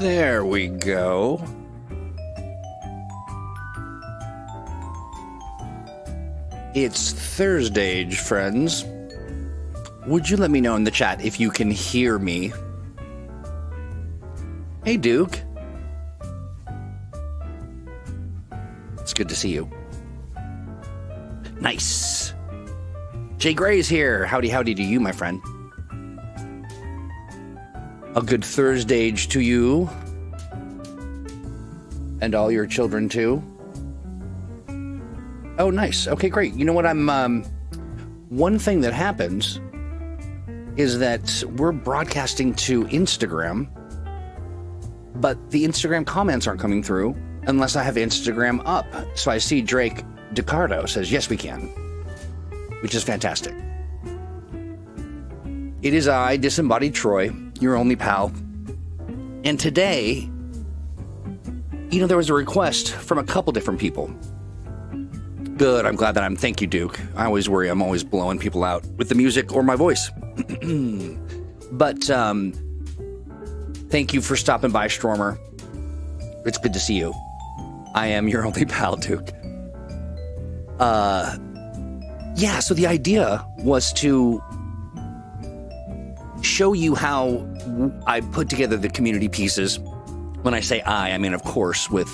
There we go. It's Thursday, friends. Would you let me know in the chat if you can hear me? Hey, Duke. It's good to see you. Nice. Jay Gray's here. Howdy, howdy to you, my friend. A good Thursday to you. And all your children, too. Oh, nice. Okay, great. You know what? One thing that happens is that we're broadcasting to Instagram, but the Instagram comments aren't coming through unless I have Instagram up. So I see Drake DiCardo says, yes, we can, which is fantastic. It is I, Disembodied Troy, your only pal. And today, there was a request from a couple different people. Good, I'm glad that thank you, Duke. I always worry I'm always blowing people out with the music or my voice. But thank you for stopping by, Stormer. It's good to see you. I am your only pal, Duke. Yeah, so the idea was to show you how I put together the community pieces. When I say I mean, of course, with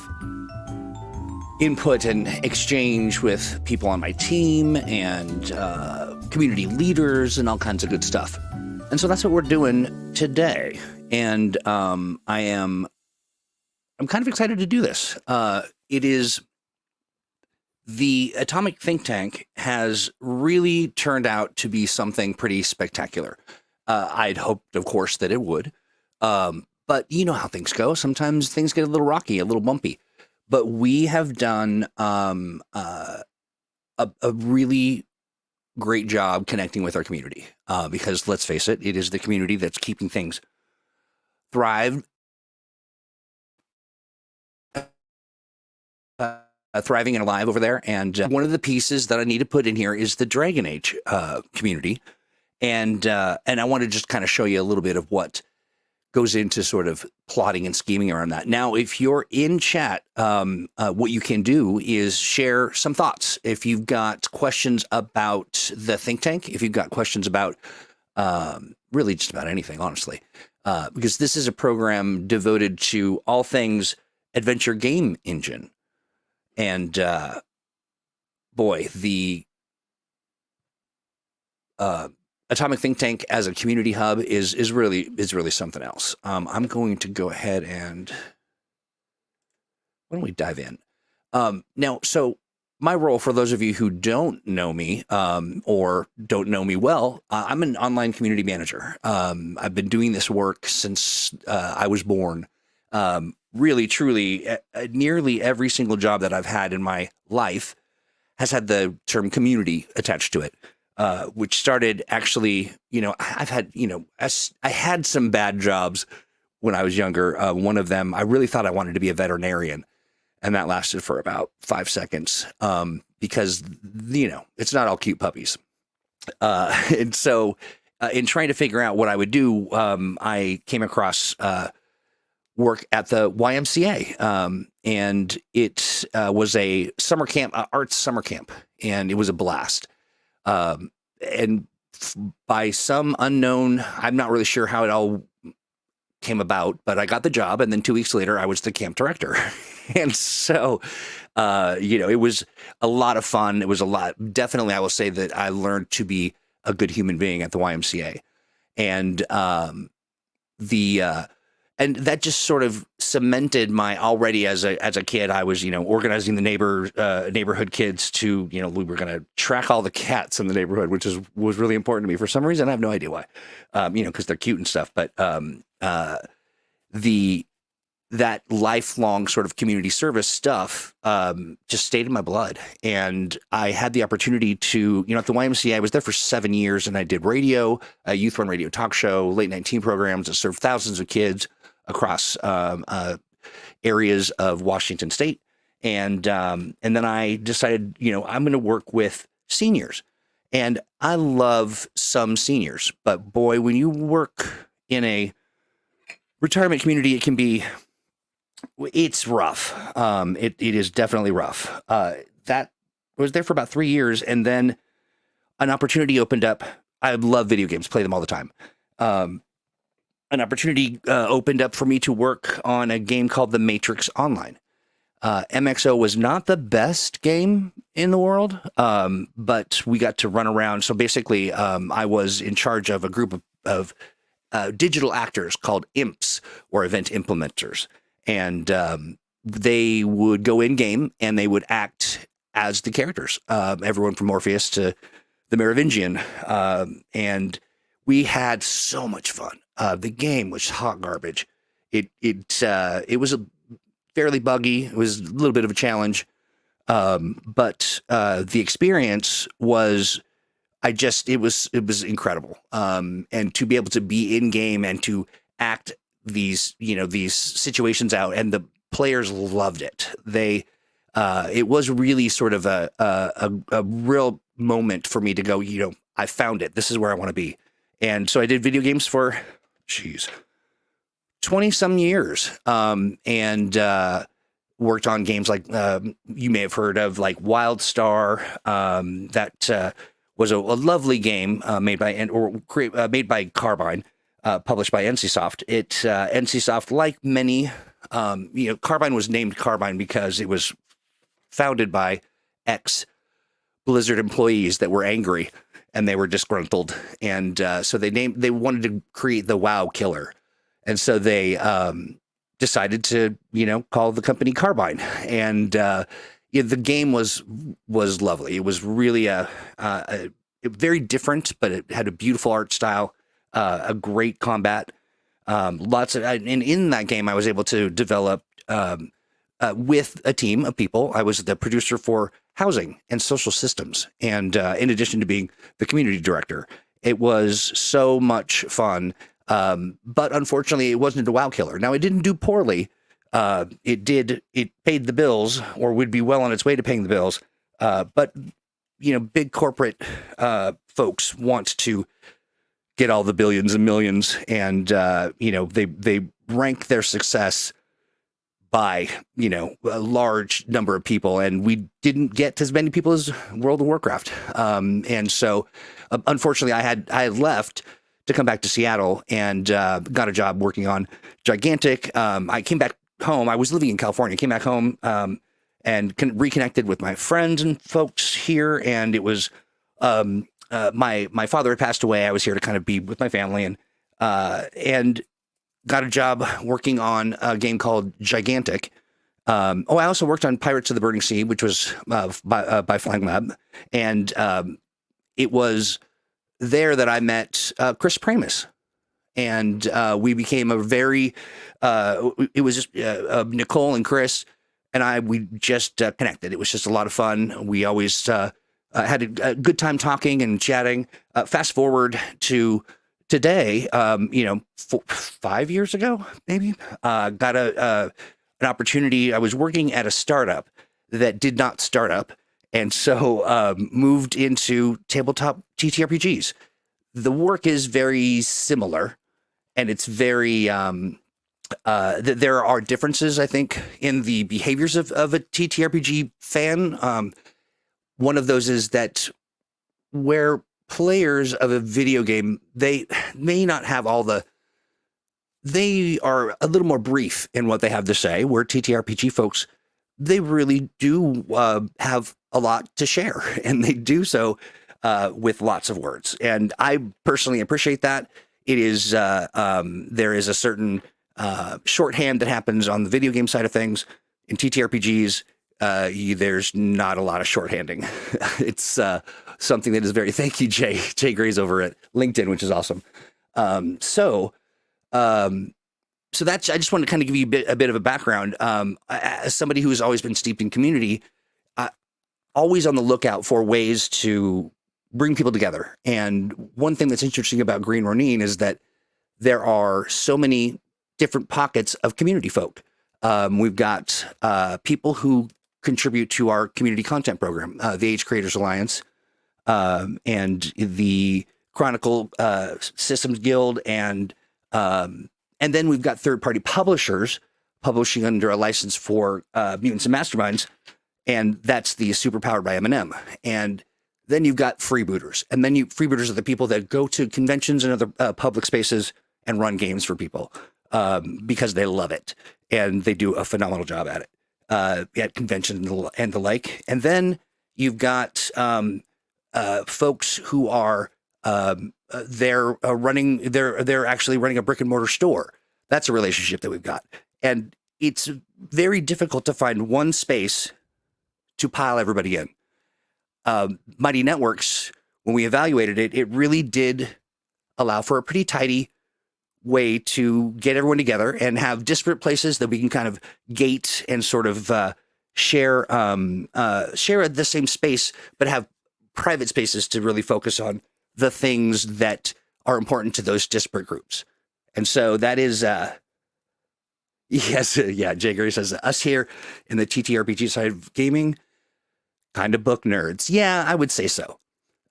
input and exchange with people on my team and community leaders and all kinds of good stuff. And so that's what we're doing today. And I'm kind of excited to do this. It is the Atomic Think Tank has really turned out to be something pretty spectacular. I'd hoped, of course, that it would. But you know how things go. Sometimes things get a little rocky, a little bumpy. But we have done a really great job connecting with our community because, let's face it, it is the community that's keeping things thriving and alive over there. And one of the pieces that I need to put in here is the Dragon Age community. And I want to just kind of show you a little bit of what goes into sort of plotting and scheming around that. Now, if you're in chat, what you can do is share some thoughts. If you've got questions about the think tank, if you've got questions about really just about anything, honestly, because this is a program devoted to all things adventure game engine. And boy, the Atomic Think Tank as a community hub is really something else. I'm going to go ahead and why don't we dive in? Now, so my role, for those of you who don't know me or don't know me well, I'm an online community manager. I've been doing this work since I was born. Really, truly, nearly every single job that I've had in my life has had the term community attached to it. Which started actually, I've had, I had some bad jobs when I was younger. One of them, I really thought I wanted to be a veterinarian, and that lasted for about 5 seconds because, it's not all cute puppies. And so in trying to figure out what I would do, I came across work at the YMCA, and it was a summer camp, arts summer camp, and it was a blast. And by some unknown, I'm not really sure how it all came about, but I got the job. And then 2 weeks later, I was the camp director. And so, it was a lot of fun. It was definitely, I will say that I learned to be a good human being at the YMCA. And, and that just sort of cemented my already as a kid. I was, organizing the neighborhood kids to, we were going to track all the cats in the neighborhood, which was really important to me for some reason. I have no idea why, because they're cute and stuff. But that lifelong sort of community service stuff just stayed in my blood. And I had the opportunity to, at the YMCA, I was there for 7 years, and I did radio, a Youth Run radio talk show, late night teen programs that served thousands of kids across areas of Washington State. And then I decided, I'm going to work with seniors. And I love some seniors, but boy, when you work in a retirement community, it's rough. It is definitely rough. That was there for about 3 years, and then an opportunity opened up. I love video games, play them all the time. An opportunity opened up for me to work on a game called The Matrix Online. MXO was not the best game in the world, but we got to run around. So basically, I was in charge of a group of digital actors called imps, or event implementers. And they would go in game and they would act as the characters, everyone from Morpheus to the Merovingian. And we had so much fun. The game was hot garbage. It was fairly buggy. It was a little bit of a challenge. But the experience was, it was incredible. And to be able to be in game and to act these situations out, and the players loved it. It was really sort of a real moment for me to go, I found it. This is where I want to be. And so I did video games for, 20 some years. And worked on games like, you may have heard of, like WildStar. That was a lovely game made by Carbine. Published by NCSoft. NCSoft, like many, Carbine was named Carbine because it was founded by ex-Blizzard employees that were angry and they were disgruntled, and so they wanted to create the WoW killer, and so they decided to call the company Carbine, and the game was lovely. It was really a very different, but it had a beautiful art style. A great combat, and in that game, I was able to develop with a team of people. I was the producer for housing and social systems, and in addition to being the community director, it was so much fun. But unfortunately, it wasn't a WoW killer. Now, it didn't do poorly. It paid the bills, or would be well on its way to paying the bills. But big corporate folks want to get all the billions and millions, and they rank their success by a large number of people, and we didn't get as many people as World of Warcraft, and so unfortunately I had left to come back to Seattle, and got a job working on Gigantic. I came back home. I was living in California, came back home, and reconnected with my friends and folks here, and it was my father had passed away. I was here to kind of be with my family, and got a job working on a game called Gigantic. I also worked on Pirates of the Burning Sea, which was by Flying Lab, and it was there that I met Chris Pramus, and we became a very. It was just Nicole and Chris and we just connected. It was just a lot of fun. We always had a good time talking and chatting. Fast forward to today, 5 years ago, maybe, got an opportunity. I was working at a startup that did not start up, and so moved into tabletop TTRPGs. The work is very similar, and it's very there are differences, I think, in the behaviors of a TTRPG fan. One of those is that where players of a video game, they may not have they are a little more brief in what they have to say, where TTRPG folks, they really do have a lot to share, and they do so with lots of words. And I personally appreciate that. It is, there is a certain shorthand that happens on the video game side of things. In TTRPGs, there's not a lot of shorthanding. It's something that is very, thank you, Jay Gray's over at LinkedIn, which is awesome. So that's, I just wanted to kind of give you a bit of a background. As somebody who has always been steeped in community, always on the lookout for ways to bring people together. And one thing that's interesting about Green Ronin is that there are so many different pockets of community folk. We've got people who contribute to our community content program, the Age Creators Alliance, and the Chronicle Systems Guild, and And then we've got third-party publishers publishing under a license for Mutants and Masterminds, and that's the Superpowered by M&M. And then you've got freebooters, and then freebooters are the people that go to conventions and other public spaces and run games for people because they love it, and they do a phenomenal job at it at conventions and the like. And then you've got folks who are they're actually running a brick and mortar store. That's a relationship that we've got, and it's very difficult to find one space to pile everybody in. Mighty Networks, when we evaluated it, it really did allow for a pretty tidy way to get everyone together and have disparate places that we can kind of gate and sort of share the same space, but have private spaces to really focus on the things that are important to those disparate groups. And so that is, yes, yeah, Jay Gary says, us here in the TTRPG side of gaming, kind of book nerds. Yeah, I would say so.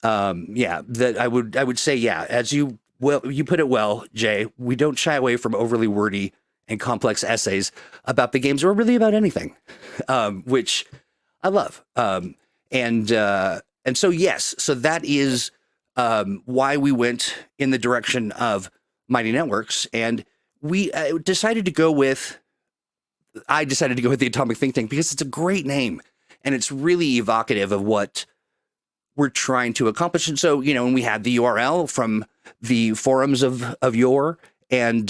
Yeah, that I would say, yeah, as you put it well, Jay, we don't shy away from overly wordy and complex essays about the games or really about anything, which I love. And so, yes, so that is why we went in the direction of Mighty Networks, and I decided to go with the Atomic Think Tank because it's a great name. And it's really evocative of what we're trying to accomplish. And so, and we had the URL from the forums of yore, and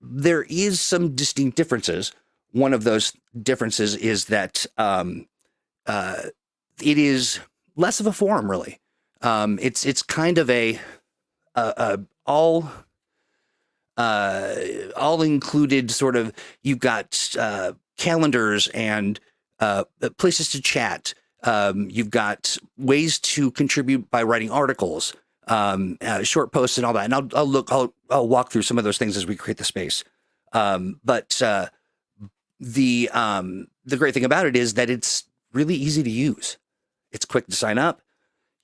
there is some distinct differences. One of those differences is that it is less of a forum, really. It's kind of a all included sort of. You've got calendars and places to chat. You've got ways to contribute by writing articles, short posts, and all that. And I'll walk through some of those things as we create the space. But the great thing about it is that it's really easy to use. It's quick to sign up.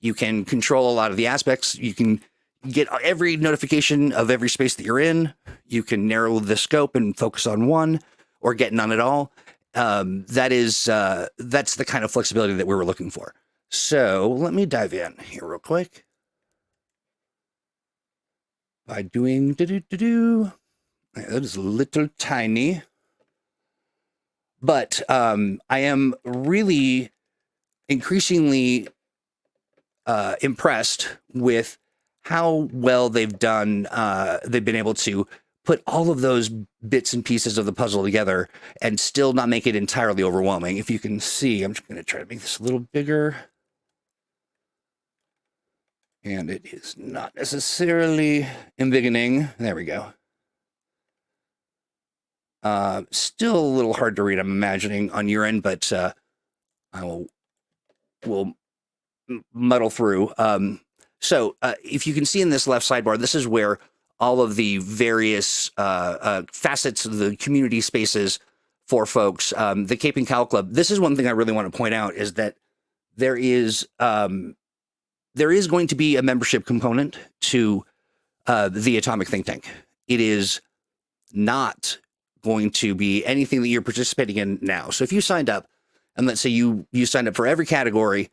You can control a lot of the aspects. You can get every notification of every space that you're in. You can narrow the scope and focus on one, or get none at all. That's the kind of flexibility that we were looking for. So let me dive in here real quick by doing that is a little tiny, but I am really increasingly impressed with how well they've done. They've been able to put all of those bits and pieces of the puzzle together and still not make it entirely overwhelming. If you can see, I'm just going to try to make this a little bigger. And it is not necessarily embiggening. There we go. Still a little hard to read, I'm imagining, on your end, but we'll muddle through. So if you can see in this left sidebar, this is where all of the various facets of the community spaces for folks. The Cape and Cowl Club, this is one thing I really want to point out, is that there is going to be a membership component to the Atomic Think Tank. It is not going to be anything that you're participating in now. So if you signed up, and let's say you signed up for every category,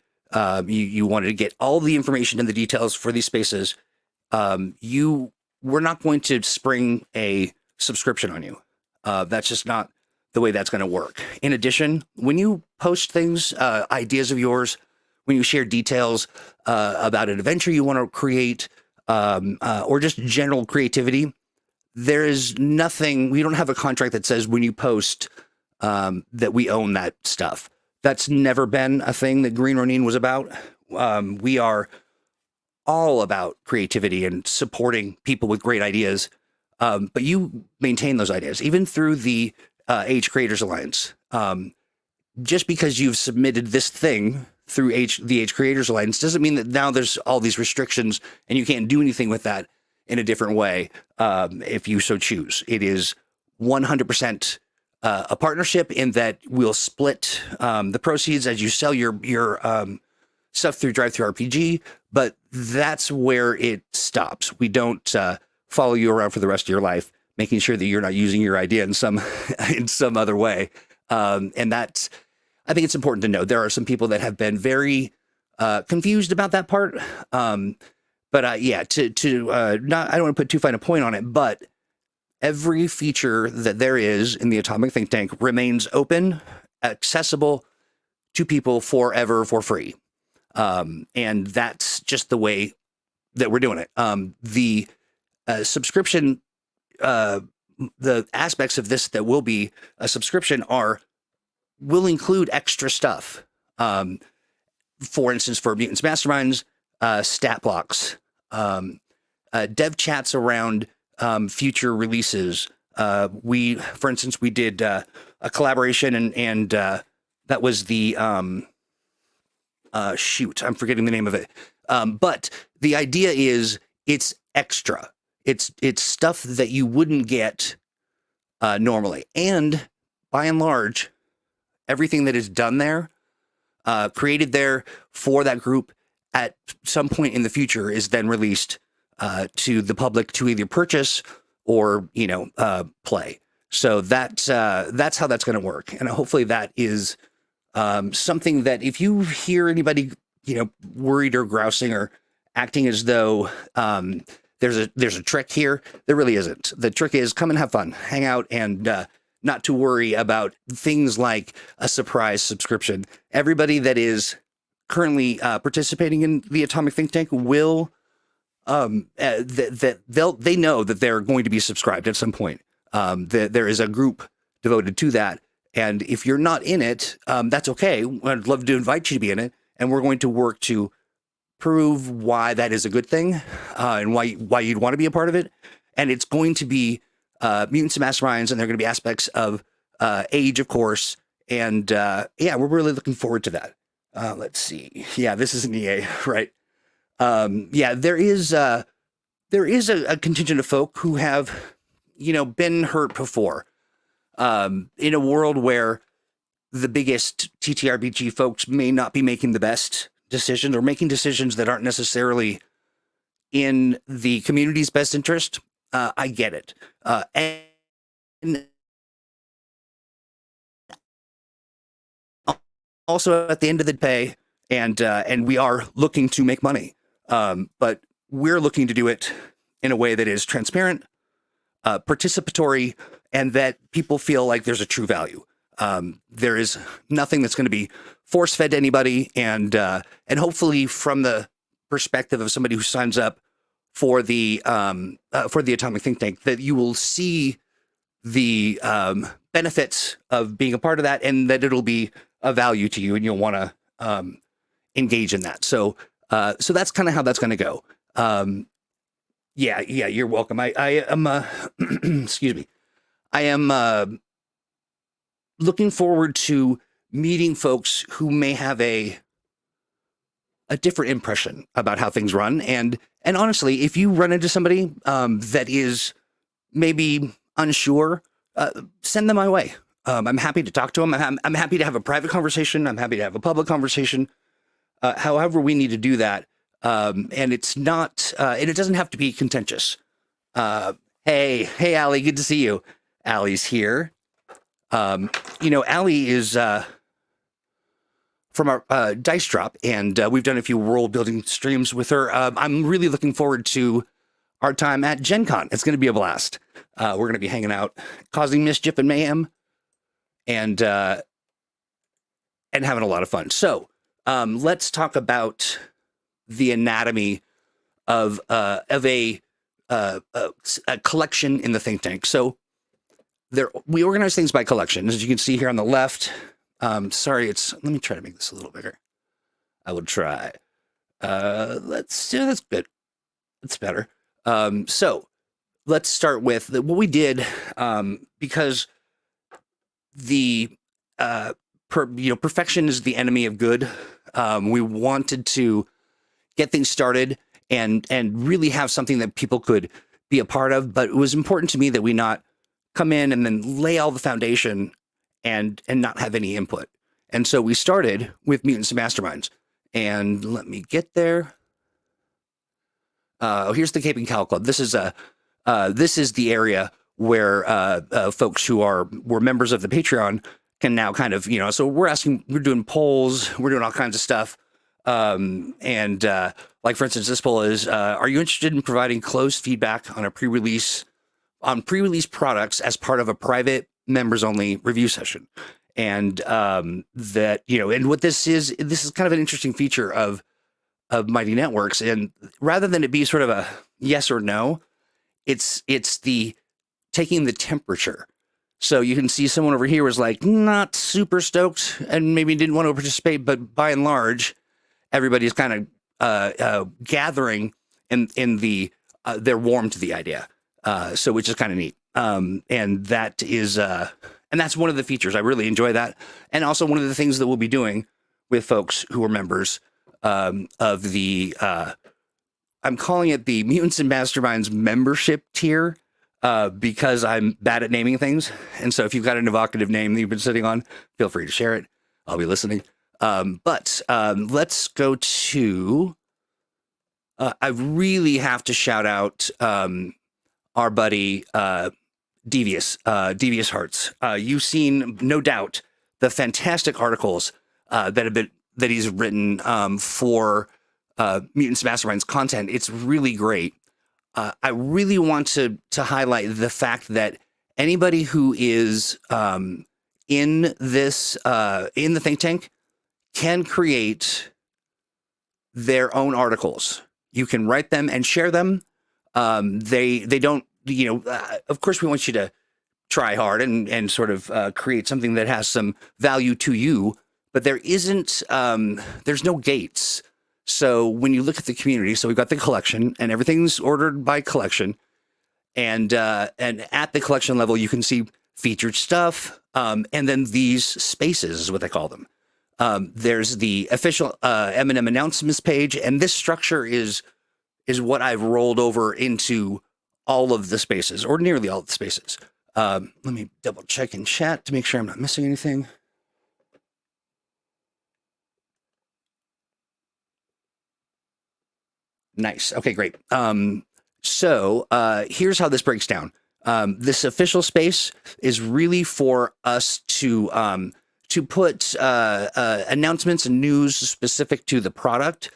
you wanted to get all the information and the details for these spaces, we're not going to spring a subscription on you. That's just not the way that's going to work. In addition, when you post things, ideas of yours, when you share details about an adventure you want to create, or just general creativity, there is nothing, we don't have a contract that says when you post that we own that stuff. That's never been a thing that Green Ronin was about. We are all about creativity and supporting people with great ideas. But you maintain those ideas, even through the Age Creators Alliance. Just because you've submitted this thing through the Age Creators Alliance doesn't mean that now there's all these restrictions and you can't do anything with that in a different way if you so choose. It is 100% a partnership in that we'll split the proceeds as you sell your stuff through DriveThruRPG, but that's where it stops. We don't follow you around for the rest of your life making sure that you're not using your idea in some in some other way. And that's, I think it's important to know there are some people that have been very confused about that part. But yeah, not, I don't want to put too fine a point on it, but every feature that there is in the Atomic Think Tank remains open, accessible to people forever for free. And that's just the way that we're doing it. The subscription, the aspects of this that will be a subscription will include extra stuff. For instance, for Mutants Masterminds, stat blocks, dev chats around future releases. For instance, we did a collaboration and that was the shoot, I'm forgetting the name of it. But the idea is it's extra. It's stuff that you wouldn't get normally. And by and large, everything that is done there, created there for that group at some point in the future is then released to the public to either purchase or, play. So that's how that's going to work. And hopefully that is something that if you hear anybody, worried or grousing or acting as though there's a trick here, there really isn't. The trick is come and have fun, hang out, and not to worry about things like a surprise subscription. Everybody that is currently participating in the Atomic Think Tank will they know that they're going to be subscribed at some point. There is a group devoted to that, and if you're not in it, that's okay. I'd love to invite you to be in it, and we're going to work to prove why that is a good thing, and why you'd want to be a part of it. And it's going to be Mutants and Masterminds, and there are going to be aspects of Age, of course, and yeah, we're really looking forward to that. Let's see. Yeah, this is an EA, right? Yeah, there is a contingent of folk who have, been hurt before. In a world where the biggest TTRPG folks may not be making the best decisions or making decisions that aren't necessarily in the community's best interest, I get it. And also at the end of the day, and we are looking to make money, but we're looking to do it in a way that is transparent, participatory, and that people feel like there's a true value. There is nothing that's going to be force-fed to anybody, and hopefully from the perspective of somebody who signs up for the Atomic Think Tank, that you will see the benefits of being a part of that, and that it'll be a value to you, and you'll want to engage in that. So that's kind of how that's going to go. Yeah, you're welcome. I am, excuse me. I am looking forward to meeting folks who may have a different impression about how things run. And honestly, if you run into somebody that is maybe unsure, send them my way. I'm happy to talk to them. I'm happy to have a private conversation. I'm happy to have a public conversation. However we need to do that. And it's not, and it doesn't have to be contentious. Hey, Allie, good to see you. Allie's here. Allie is from our Dice Drop, and we've done a few world building streams with her. I'm really looking forward to our time at Gen Con. It's going to be a blast. We're going to be hanging out, causing mischief and mayhem, and having a lot of fun. So let's talk about the anatomy of a collection in the think tank. So we organize things by collection, as you can see here on the left. Sorry, let me try to make this a little bigger. I will try. That's good. That's better. So let's start with what we did, because the perfection is the enemy of good. We wanted to get things started and really have something that people could be a part of, but it was important to me that we not come in and then lay all the foundation and not have any input. And so we started with Mutants and Masterminds. And let me get there. Here's the Cape and Cowl Club. This is the area where folks who were members of the Patreon can now kind of, so we're doing polls, we're doing all kinds of stuff. And like, for instance, this poll is, are you interested in providing closed feedback on pre-release products as part of a private members only review session? And that, and what this is kind of an interesting feature of Mighty Networks. And rather than it be sort of a yes or no, it's the taking the temperature. So you can see someone over here was like not super stoked and maybe didn't want to participate, but by and large, everybody's kind of gathering in the they're warm to the idea. So which is kind of neat. And that is and that's one of the features. I really enjoy that. And also one of the things that we'll be doing with folks who are members of the I'm calling it the Mutants and Masterminds membership tier. Because I'm bad at naming things. And so if you've got an evocative name that you've been sitting on, feel free to share it. I'll be listening. But let's go to, I really have to shout out our buddy Devious Hearts. You've seen, no doubt, the fantastic articles that he's written for Mutants and Masterminds content. It's really great. I really want to highlight the fact that anybody who is in this in the think tank can create their own articles. You can write them and share them. They don't, of course we want you to try hard and sort of create something that has some value to you, but there's no gates. So when you look at the community, so we've got the collection and everything's ordered by collection. And at the collection level, you can see featured stuff. And then these spaces is what they call them. There's the official M&M announcements page. And this structure is what I've rolled over into all of the spaces, or nearly all of the spaces. Let me double check in chat to make sure I'm not missing anything. Nice. Okay, great. So here's how this breaks down. This official space is really for us to put announcements and news specific to the product.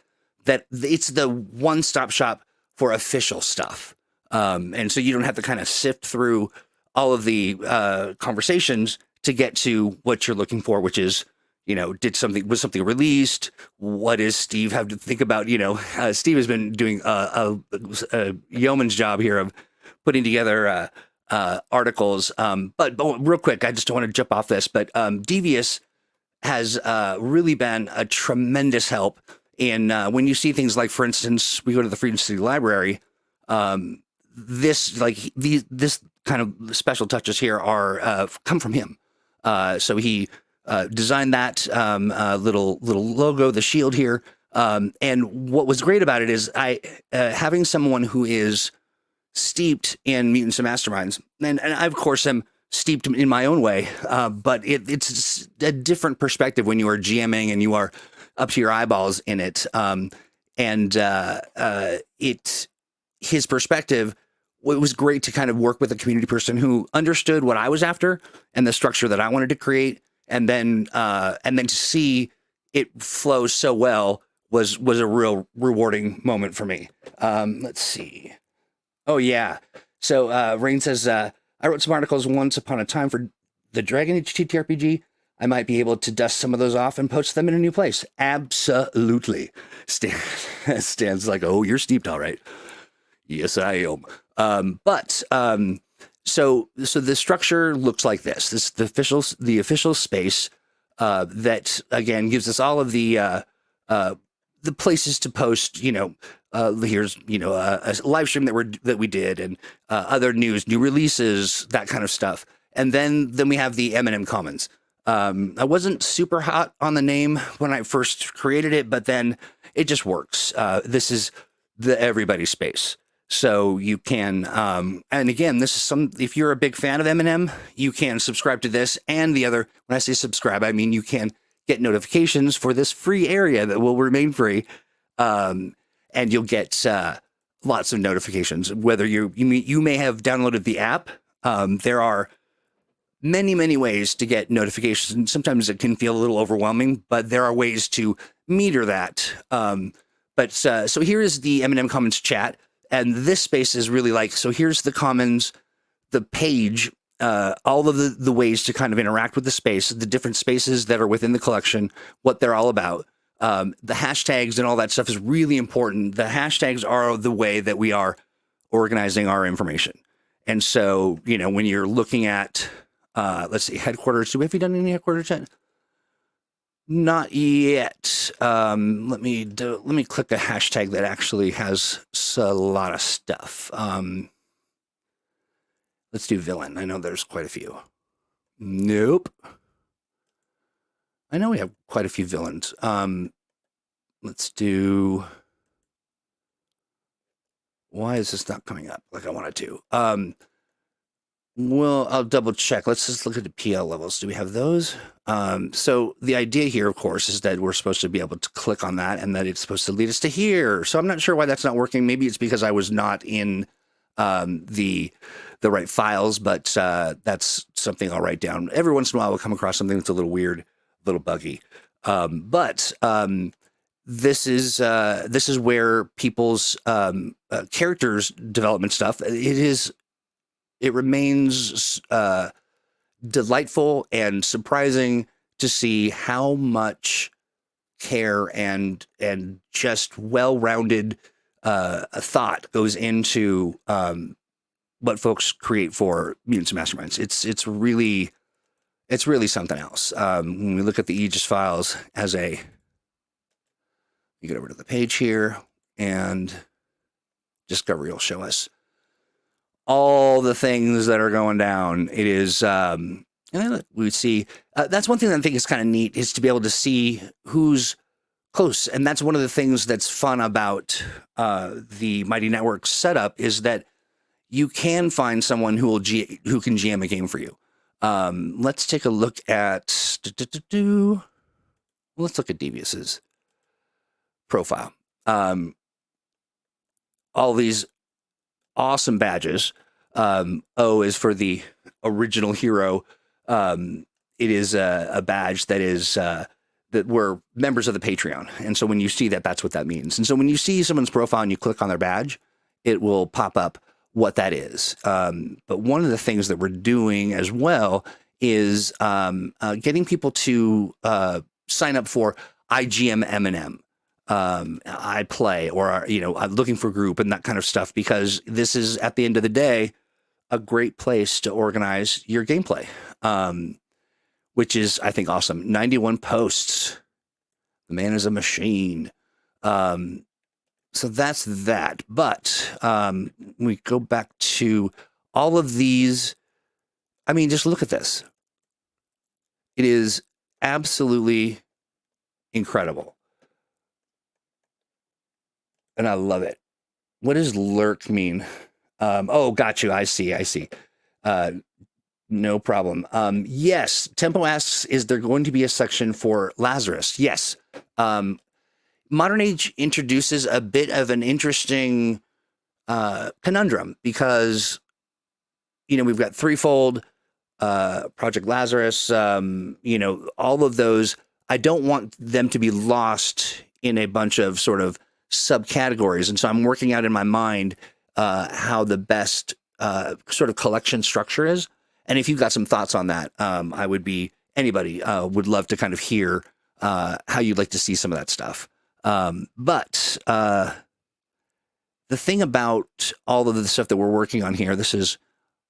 That it's the one-stop shop for official stuff. And so you don't have to kind of sift through all of the conversations to get to what you're looking for, which is, was something released? What does Steve have to think about? Steve has been doing a yeoman's job here of putting together articles. But real quick, I just don't want to jump off this, but Devious has really been a tremendous help in when you see things like, for instance, we go to the Freedom City Library. This kind of special touches here are come from him. So he designed that little logo, the shield here. And what was great about it is having someone who is steeped in Mutants and Masterminds, and I, of course, am steeped in my own way, but it's a different perspective when you are GMing and you are up to your eyeballs in it. His perspective, it was great to kind of work with a community person who understood what I was after and the structure that I wanted to create. And then to see it flow so well was a real rewarding moment for me. Let's see. Oh yeah. So Rain says, I wrote some articles once upon a time for the Dragon Age TTRPG. I might be able to dust some of those off and post them in a new place. Absolutely. Stan's like, oh, you're steeped, all right. Yes, I am. So the structure looks like this. This is the official space that again gives us all of the places to post. Here's a live stream that we did, and other news, new releases, that kind of stuff. And then we have the M&M Commons. I wasn't super hot on the name when I first created it, but then it just works. This is the everybody space. So you can, and again, this is if you're a big fan of M&M, you can subscribe to this and the other. When I say subscribe, I mean you can get notifications for this free area that will remain free. And you'll get lots of notifications, whether you may have downloaded the app There are many, many ways to get notifications, and sometimes it can feel a little overwhelming, but there are ways to meter that. So here is the M&M Commons chat, and this space is really like, so here's the Commons, the page, all of the ways to kind of interact with the space, the different spaces that are within the collection, what they're all about. The hashtags and all that stuff is really important. The hashtags are the way that we are organizing our information. And so, when you're looking at, let's see, headquarters, have we done any headquarters yet? Not yet. Let me click a hashtag that actually has a lot of stuff. Let's do villain. I know there's quite a few. Nope. I know we have quite a few villains. Let's do. Why is this not coming up like I want it to? Well, I'll double check. Let's just look at the PL levels. Do we have those? So the idea here, of course, is that we're supposed to be able to click on that and that it's supposed to lead us to here. So I'm not sure why that's not working. Maybe it's because I was not in the right files, but that's something I'll write down. Every once in a while, we'll come across something that's a little weird, a little buggy. But this is where people's characters development stuff. It remains delightful and surprising to see how much care and just well-rounded thought goes into what folks create for Mutants and Masterminds. It's really something else. When we look at the Aegis files as you get over to the page here, and Discovery will show us all the things that are going down. It is, we see, that's one thing that I think is kind of neat, is to be able to see who's close. And that's one of the things that's fun about the Mighty Network setup, is that you can find someone who can GM a game for you. Let's take a look at, let's look at Devious's profile. All these awesome badges. O is for the original hero. It is a badge that is that we're members of the Patreon, and so when you see that, that's what that means. And so when you see someone's profile and you click on their badge, it will pop up what that is. But one of the things that we're doing as well is getting people to sign up for IGM M&M. I play, or I'm looking for group and that kind of stuff, because this is, at the end of the day, a great place to organize your gameplay, which is, I think, awesome. 91 posts. The man is a machine. So that's that. But we go back to all of these. I mean, just look at this. It is absolutely incredible. And I love it. What does lurk mean? Oh, got you. I see. No problem. Yes, Tempo asks, is there going to be a section for Lazarus? Yes. Modern Age introduces a bit of an interesting conundrum, because, we've got Threefold, Project Lazarus, all of those. I don't want them to be lost in a bunch of sort of subcategories. And so I'm working out in my mind how the best sort of collection structure is. And if you've got some thoughts on that, anybody would love to kind of hear how you'd like to see some of that stuff. But the thing about all of the stuff that we're working on here, this is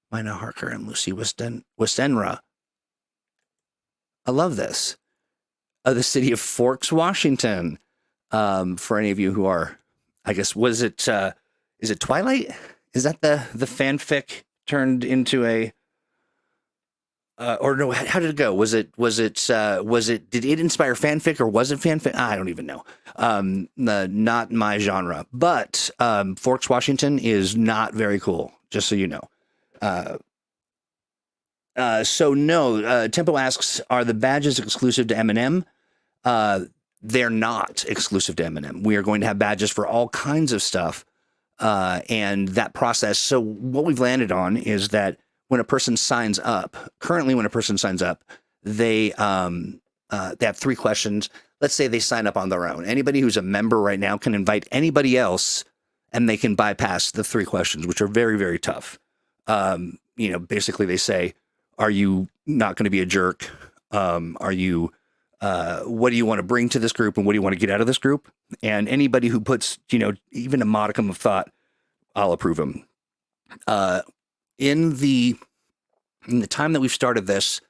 Mina Harker and Lucy Westenra. I love this. The city of Forks, Washington. For any of you who are, I guess, is it Twilight? Is that the fanfic turned into a, or no, how did it go? Did it inspire fanfic, or was it fanfic? I don't even know. Not my genre, but, Forks, Washington is not very cool, just so you know. So no, Tempo asks, are the badges exclusive to M&M? They're not exclusive to M&M. We are going to have badges for all kinds of stuff, and that process. So what we've landed on is that when a person signs up, currently when a person signs up, they have 3 questions. Let's say they sign up on their own. Anybody who's a member right now can invite anybody else, and they can bypass the 3 questions, which are very, very tough. Basically they say, are you not going to be a jerk? What do you want to bring to this group, and what do you want to get out of this group? And anybody who puts, even a modicum of thought, I'll approve them. In the time that we've started this,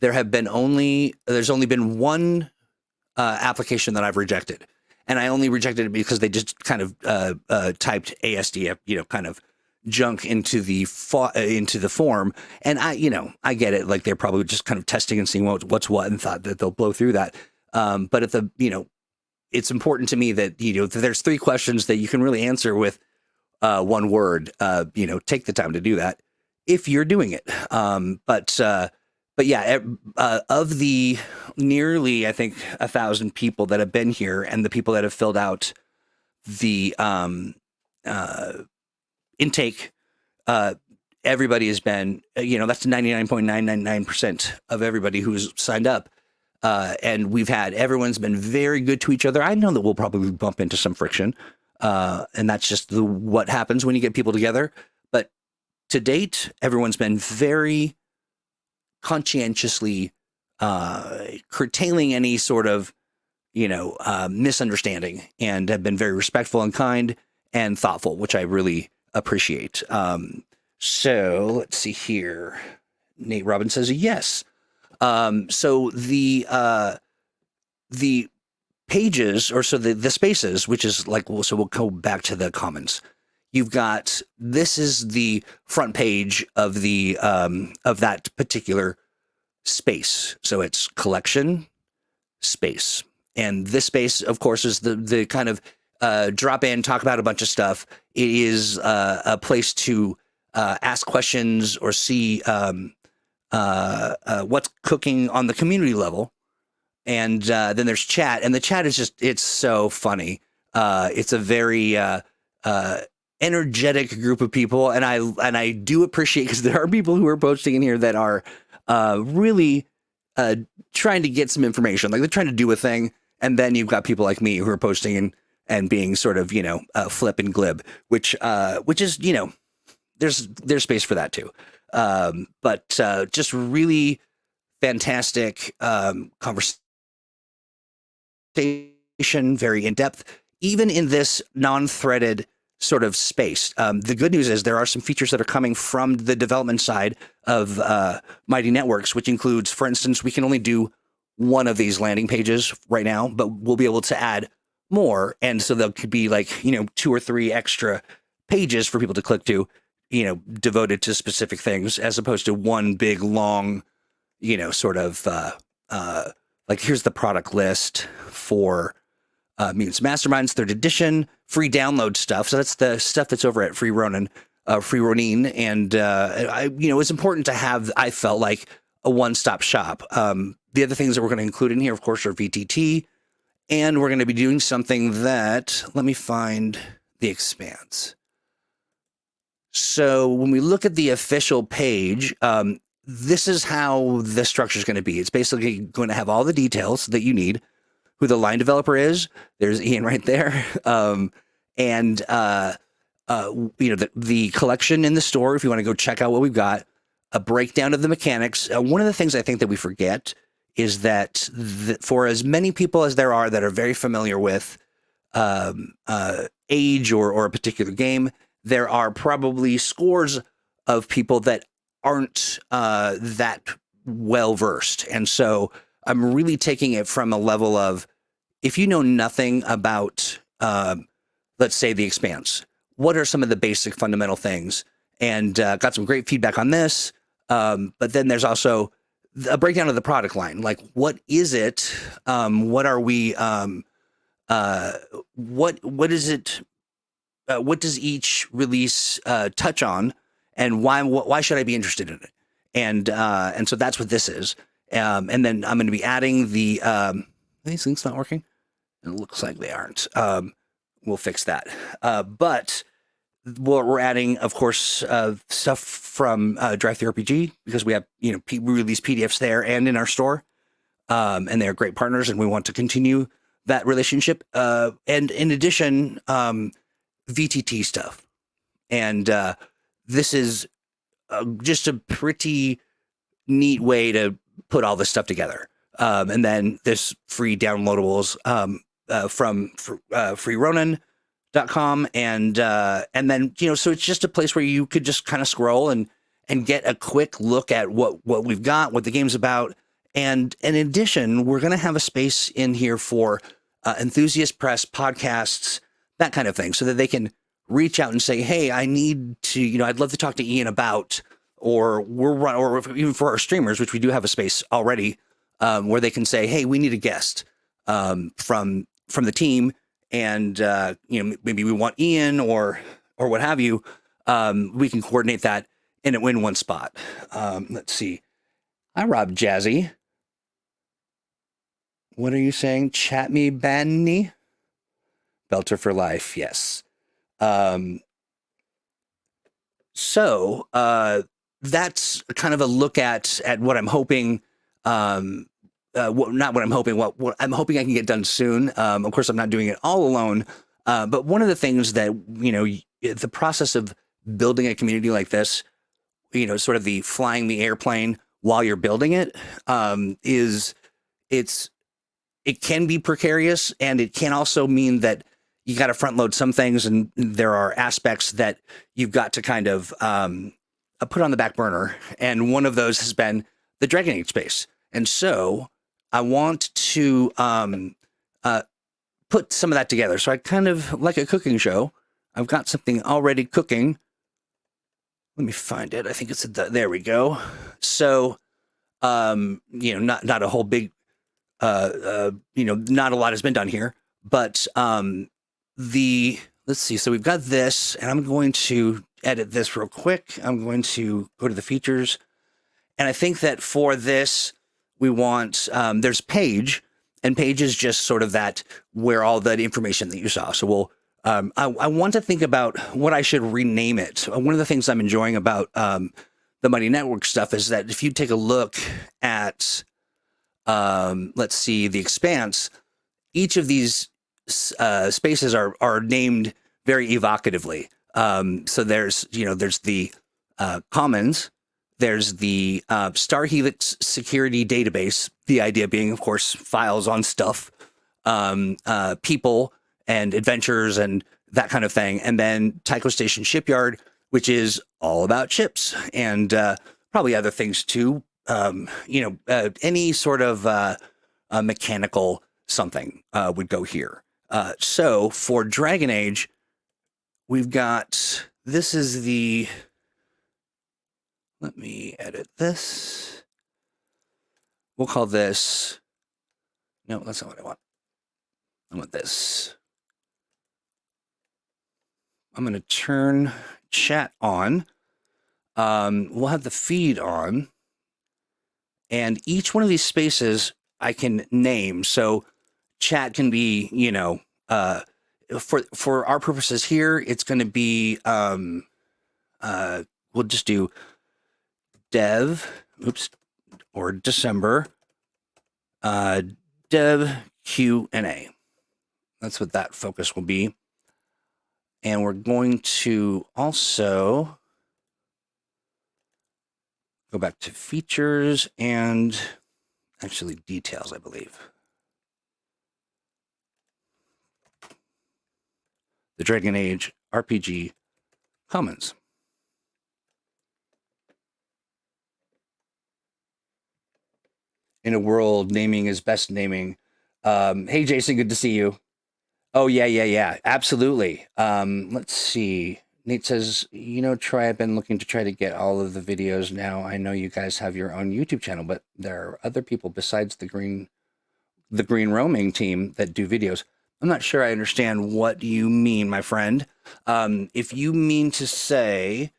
there's only been one application that I've rejected, and I only rejected it because they just kind of typed ASD, kind of junk into the form. And I get it. Like, they're probably just kind of testing and seeing what's what, and thought that they'll blow through that. But it's important to me that, there's 3 questions that you can really answer with 1 word. Take the time to do that if you're doing it. But yeah, of the nearly, I think, 1,000 people that have been here, and the people that have filled out the intake, everybody has been, that's 99.999% of everybody who's signed up. And everyone's been very good to each other. I know that we'll probably bump into some friction, and that's just what happens when you get people together. But to date, everyone's been very conscientiously curtailing any sort of, misunderstanding, and have been very respectful and kind and thoughtful, which I really appreciate. So let's see here. Nate Robbins says yes. So the pages, or so the spaces, which is like, so we'll go back to the comments. You've got, this is the front page of the of that particular space. So it's collection, space. And this space, of course, is the kind of drop in, talk about a bunch of stuff. It is a place to ask questions or see what's cooking on the community level. And then there's chat, and the chat is it's so funny. It's a very energetic group of people, and I do appreciate, because there are people who are posting in here that are really trying to get some information, like they're trying to do a thing, and then you've got people like me who are posting and being sort of flip and glib, which is there's space for that too, but just really fantastic conversation, very in depth, even in this non-threaded sort of space. The good news is there are some features that are coming from the development side of Mighty Networks, which includes, for instance, we can only do 1 of these landing pages right now, but we'll be able to add more. And so there could be like, 2 or 3 extra pages for people to click to, devoted to specific things, as opposed to 1 big, long, sort of like, here's the product list for Mutants Masterminds 3rd edition, free download stuff. So that's the stuff that's over at Free Ronin. And it's important to have, I felt like, a one-stop shop. The other things that we're going to include in here, of course, are VTT, and we're going to be doing something that, let me find the Expanse. So when we look at the official page, this is how the structure is going to be. It's basically going to have all the details that you need, who the line developer is. There's Ian right there. And the collection in the store, if you want to go check out what we've got, a breakdown of the mechanics. One of the things I think that we forget is that for as many people as there are that are very familiar with Age or a particular game, there are probably scores of people that aren't that well versed. And so I'm really taking it from a level of, if you know nothing about, let's say, The Expanse, what are some of the basic fundamental things? And got some great feedback on this. But then there's also a breakdown of the product line. Like, what is it? What are we, what is it? What does each release touch on? And why should I be interested in it? And so that's what this is. And then I'm going to be adding the, these links not working. It looks like they aren't. We'll fix that. But we're adding, of course, stuff from Drive Thru RPG, because we have, we release PDFs there and in our store, and they're great partners, and we want to continue that relationship. And in addition, VTT stuff, and this is just a pretty neat way to put all this stuff together. And then this free downloadables from freeronin.com, and then so it's just a place where you could just kind of scroll and get a quick look at what we've got, what the game's about. And in addition, we're going to have a space in here for enthusiast press, podcasts, that kind of thing, so that they can reach out and say, hey, I need to, I'd love to talk to Ian about, or or even for our streamers, which we do have a space already, where they can say, hey, we need a guest from the team, and maybe we want Ian or what have you. We can coordinate that in one spot. Let's see. Hi, Rob Jazzy. What are you saying? Chat me, Benny. Belter for life. Yes. So that's kind of a look at what I'm hoping. Not what I'm hoping. What I'm hoping I can get done soon. Of course, I'm not doing it all alone. But one of the things that the process of building a community like this, sort of the flying the airplane while you're building it, it can be precarious, and it can also mean that you got to front load some things, and there are aspects that you've got to kind of put on the back burner. And one of those has been the Dragon Age space. And so I want to put some of that together. So I kind of like a cooking show. I've got something already cooking. Let me find it. I think it's there we go. So, not a whole big, not a lot has been done here, but let's see. So we've got this, and I'm going to edit this real quick. I'm going to go to the features, and I think that for this, we want, there's page, and page is just sort of that where all the information that you saw. So we'll, I want to think about what I should rename it. One of the things I'm enjoying about the Mighty Network stuff is that if you take a look at, let's see, the Expanse, each of these spaces are named very evocatively. So there's the Commons, there's the Star Helix Security Database, the idea being, of course, files on stuff, people and adventures and that kind of thing. And then Tycho Station Shipyard, which is all about ships, and probably other things too. Any sort of mechanical something would go here. So for Dragon Age, we've got, this is the, let me edit this. We'll call this, no, that's not what I want. I want this. I'm going to turn chat on. We'll have the feed on. And each one of these spaces I can name. So chat can be, for our purposes here, it's going to be, we'll just do or December, dev Q&A. That's what that focus will be. And we're going to also go back to features and actually details, I believe. The Dragon Age RPG Commons. In a world, naming is best naming. Hey, Jason, good to see you. Oh, yeah. Absolutely. Let's see. Nate says, Troy, I've been looking to try to get all of the videos now. I know you guys have your own YouTube channel, but there are other people besides the Green Roaming team that do videos. I'm not sure I understand what you mean, my friend. If you mean to say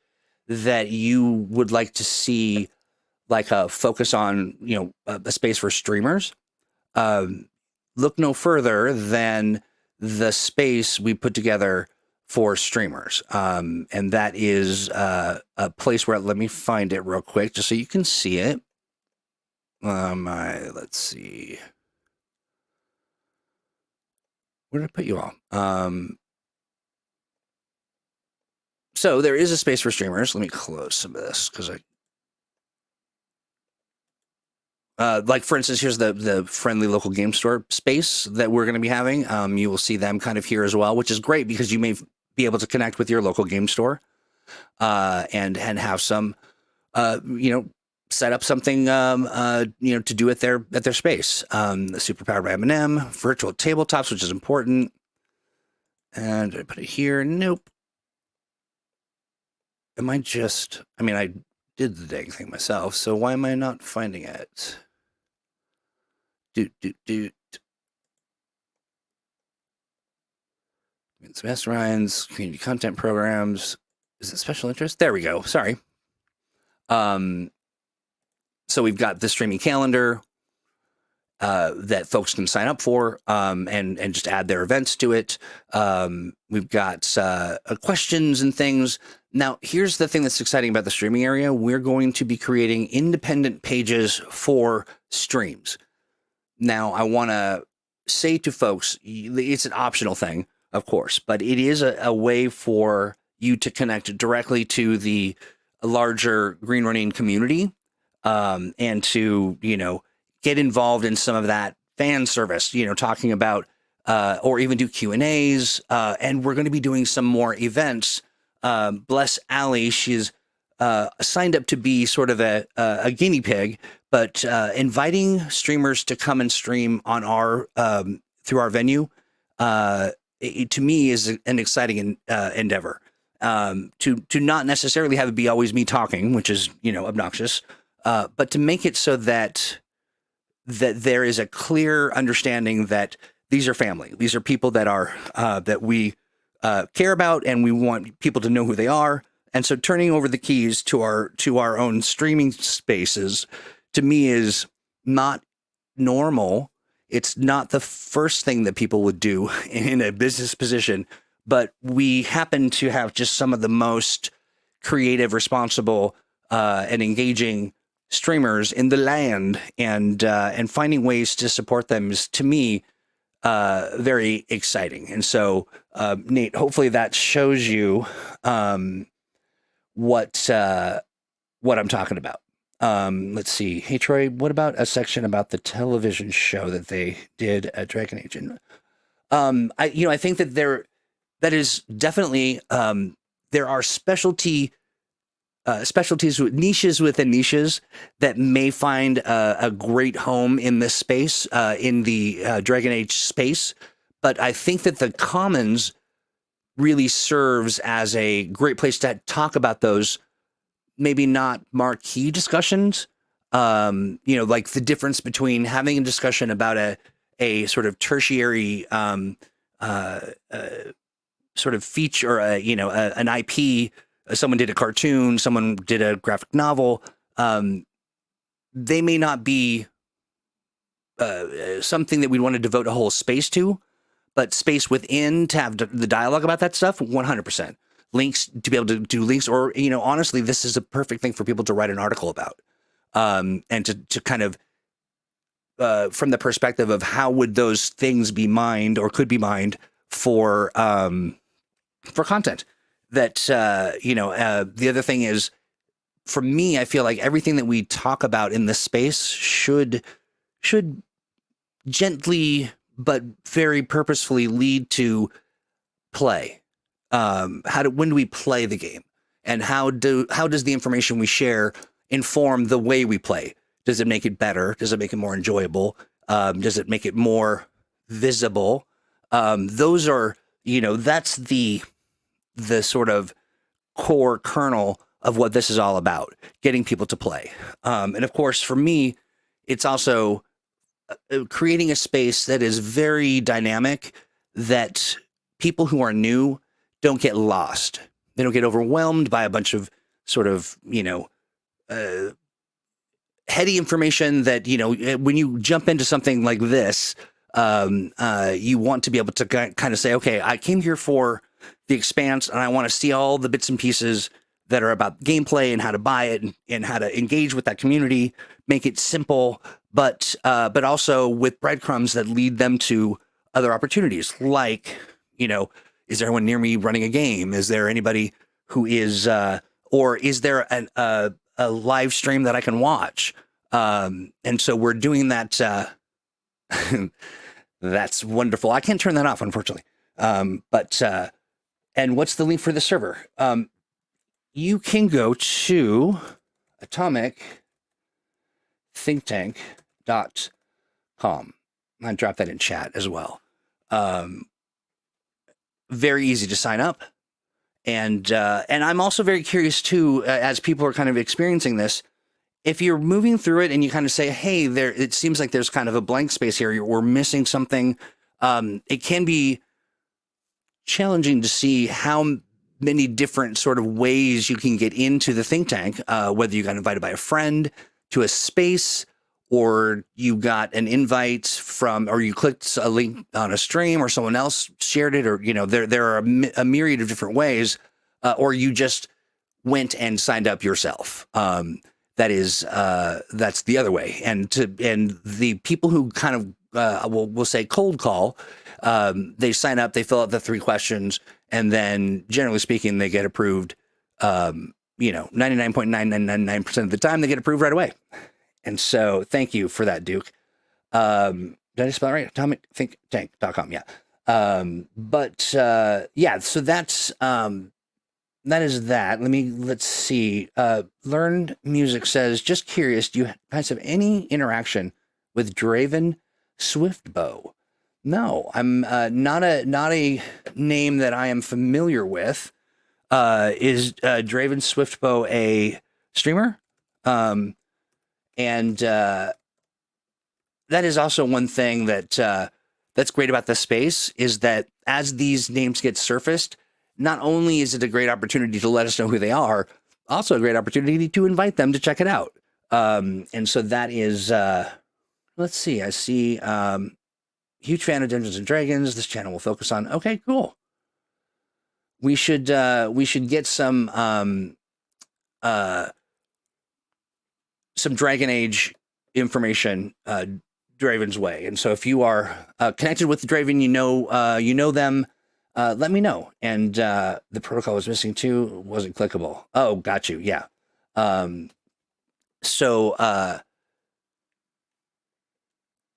that you would like to see like a focus on, a space for streamers, look no further than the space we put together for streamers. And that is a place where, let me find it real quick just so you can see it. Let's see. Where did I put you all? So there is a space for streamers. Let me close some of this because like for instance, here's the friendly local game store space that we're going to be having. You will see them kind of here as well, which is great because you may be able to connect with your local game store and have some, set up something, to do at their space. Superpowered by M&M, virtual tabletops, which is important. And did I put it here? Nope. I did the dang thing myself, so why am I not finding it? Masterminds, community content programs. Is it special interest? There we go. Sorry. So we've got the streaming calendar that folks can sign up for and just add their events to it. We've got questions and things. Now, here's the thing that's exciting about the streaming area. We're going to be creating independent pages for streams. Now, I want to say to folks, it's an optional thing, of course, but it is a way for you to connect directly to the larger green running community and to, get involved in some of that fan service, talking about or even do Q&As. And we're going to be doing some more events. Bless Allie, she's signed up to be sort of a guinea pig, but inviting streamers to come and stream on our through our venue, to me is an exciting endeavor. To not necessarily have it be always me talking, which is obnoxious, but to make it so that there is a clear understanding that these are family. These are people that are that we care about, and we want people to know who they are. And so turning over the keys to our own streaming spaces, to me, is not normal. It's not the first thing that people would do in a business position, but we happen to have just some of the most creative, responsible, and engaging streamers in the land, and finding ways to support them is, to me, very exciting. And so, Nate, hopefully that shows you what I'm talking about. Let's see. Hey, Troy, what about a section about the television show that they did at Dragon Age? I think that that is definitely, there are specialties with niches within niches that may find a great home in this space, in the Dragon Age space. But I think that the Commons really serves as a great place to talk about those maybe not marquee discussions, like the difference between having a discussion about a sort of tertiary sort of feature, an IP. Someone did a cartoon, someone did a graphic novel. They may not be something that we'd want to devote a whole space to, but space within to have the dialogue about that stuff, 100%. Links, to be able to do links, or, honestly, this is a perfect thing for people to write an article about. And to kind of, from the perspective of how would those things be mined or could be mined for content. That, the other thing is, for me, I feel like everything that we talk about in this space should gently but very purposefully lead to play. When do we play the game, and how does the information we share inform the way we play? Does it make it better? Does it make it more enjoyable? Does it make it more visible? Those are, that's the sort of core kernel of what this is all about, getting people to play. And of course, for me, it's also creating a space that is very dynamic, that people who are new don't get lost. They don't get overwhelmed by a bunch of sort of, heady information that, when you jump into something like this, you want to be able to kind of say, okay, I came here for The Expanse, and I want to see all the bits and pieces that are about gameplay and how to buy it and how to engage with that community, make it simple, but also with breadcrumbs that lead them to other opportunities. Like, you know, is there anyone near me running a game? Is there anybody who is, or is there a live stream that I can watch? And so we're doing that. That's wonderful. I can't turn that off, unfortunately. And what's the link for the server? You can go to atomicthinktank.com. I drop that in chat as well. Very easy to sign up. And I'm also very curious too, as people are kind of experiencing this, if you're moving through it and you kind of say, hey, it seems like there's kind of a blank space here, we're missing something. It can be challenging to see how many different sort of ways you can get into the think tank, whether you got invited by a friend to a space, or you got an invite from, or you clicked a link on a stream, or someone else shared it, or, you know, there are a myriad of different ways, or you just went and signed up yourself. That's the other way. And the people who kind of, we'll say cold call, they sign up, they fill out the 3 questions, and then generally speaking, they get approved. 99.9999% of the time they get approved right away. And so thank you for that, Duke. Did I spell it right? AtomicThinkTank.com. Yeah. So that is that. Let's see. Learned Music says, just curious, do you guys have any interaction with Draven Swiftbow? No, I'm not a name that I am familiar with. Is Draven Swiftbow a streamer? And that is also one thing that that's great about this space, is that as these names get surfaced, not only is it a great opportunity to let us know who they are, also a great opportunity to invite them to check it out. And so that is, let's see, I see, huge fan of Dungeons and Dragons. This channel will focus on, okay, cool. We should get some Dragon Age information Draven's way. And so if you are connected with Draven, you know them, let me know. And the protocol was missing too, wasn't clickable. Oh, got you. Yeah.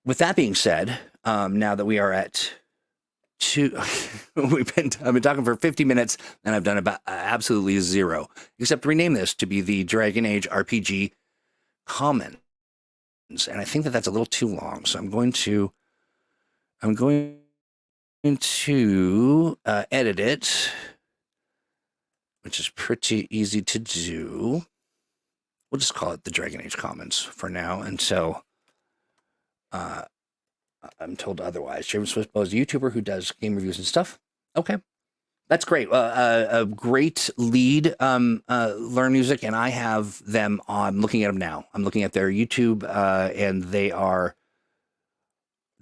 With that being said, now that we are at 2, I've been talking for 50 minutes and I've done about absolutely 0, except rename this to be the Dragon Age RPG Commons. And I think that that's a little too long. So I'm going to edit it, which is pretty easy to do. We'll just call it the Dragon Age Commons for now until I'm told otherwise. Draven Swiftbow is a YouTuber who does game reviews and stuff. Okay. That's great. A great lead, Learn Music, and I have them on. I'm looking at them now. I'm looking at their YouTube, and they're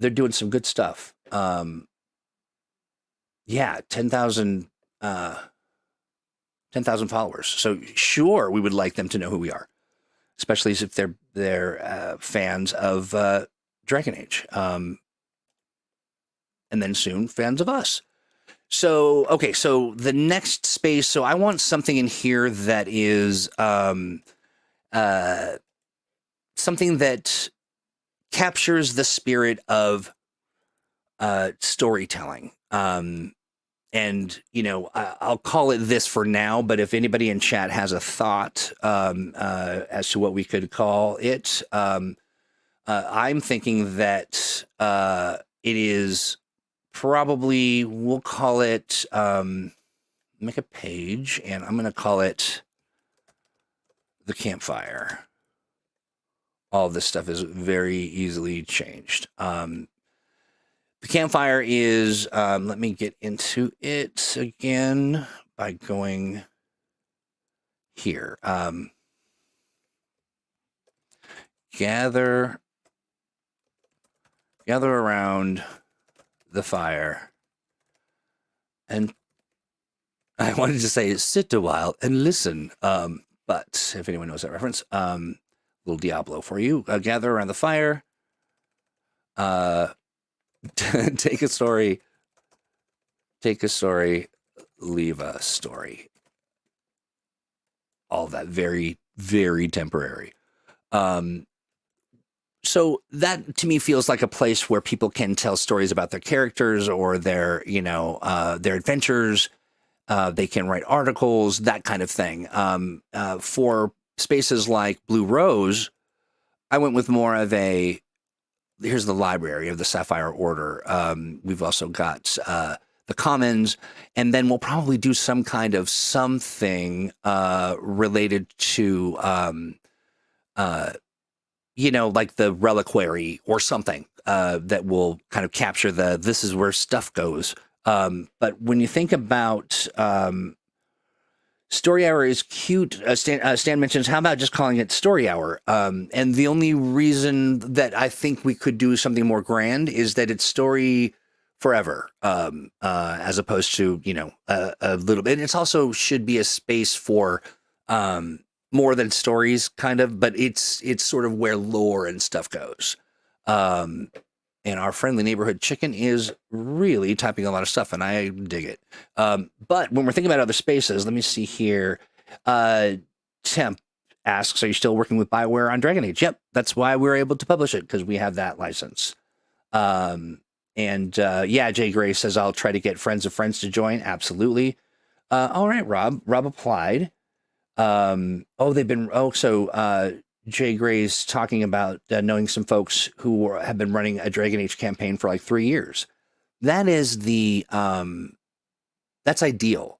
doing some good stuff. 10,000 followers. So sure, we would like them to know who we are, especially if they're fans of Dragon Age, and then soon fans of us. So, okay, so the next space, so I want something in here that is something that captures the spirit of storytelling. And, you know, I'll call it this for now, but if anybody in chat has a thought as to what we could call it, I'm thinking that it is probably, we'll call it, make a page, and I'm going to call it the campfire. All of this stuff is very easily changed. The campfire is, let me get into it again by going here. Gather around the fire and I wanted to say sit a while and listen. But if anyone knows that reference, little Diablo for you. Gather around the fire. Uh, take a story. Take a story. Leave a story. All that very, very temporary. So that to me feels like a place where people can tell stories about their characters or their, their adventures. They can write articles, that kind of thing. For spaces like Blue Rose, I went with more of here's the library of the Sapphire Order. We've also got the Commons, and then we'll probably do some kind of something related to, like the reliquary or something that will kind of capture this is where stuff goes. But when you think about Story Hour is cute. Stan mentions, how about just calling it Story Hour? And the only reason that I think we could do something more grand is that it's story forever, as opposed to, a little bit. And it's also should be a space for more than stories, kind of, but it's sort of where lore and stuff goes. And our friendly neighborhood chicken is really typing a lot of stuff, and I dig it. But when we're thinking about other spaces, let me see here. Temp asks, are you still working with Bioware on Dragon Age? Yep, that's why we're able to publish it, because we have that license. Jay Gray says, I'll try to get friends of friends to join. Absolutely. All right, Rob. Rob applied. Jay Gray's talking about knowing some folks who have been running a Dragon Age campaign for like 3 years. That is that's ideal.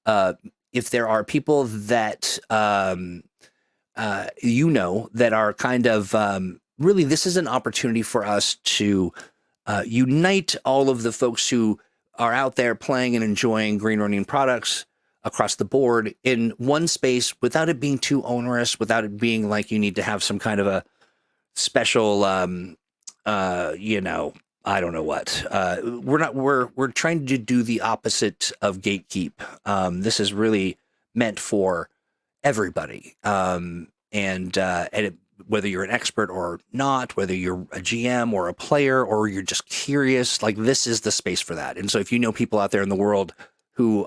If there are people that, that are kind of, really, this is an opportunity for us to unite all of the folks who are out there playing and enjoying Green Ronin products across the board in one space without it being too onerous, without it being like you need to have some kind of a special, I don't know what. We're trying to do the opposite of gatekeep. This is really meant for everybody. Whether you're an expert or not, whether you're a GM or a player, or you're just curious, like this is the space for that. And so if you know people out there in the world who,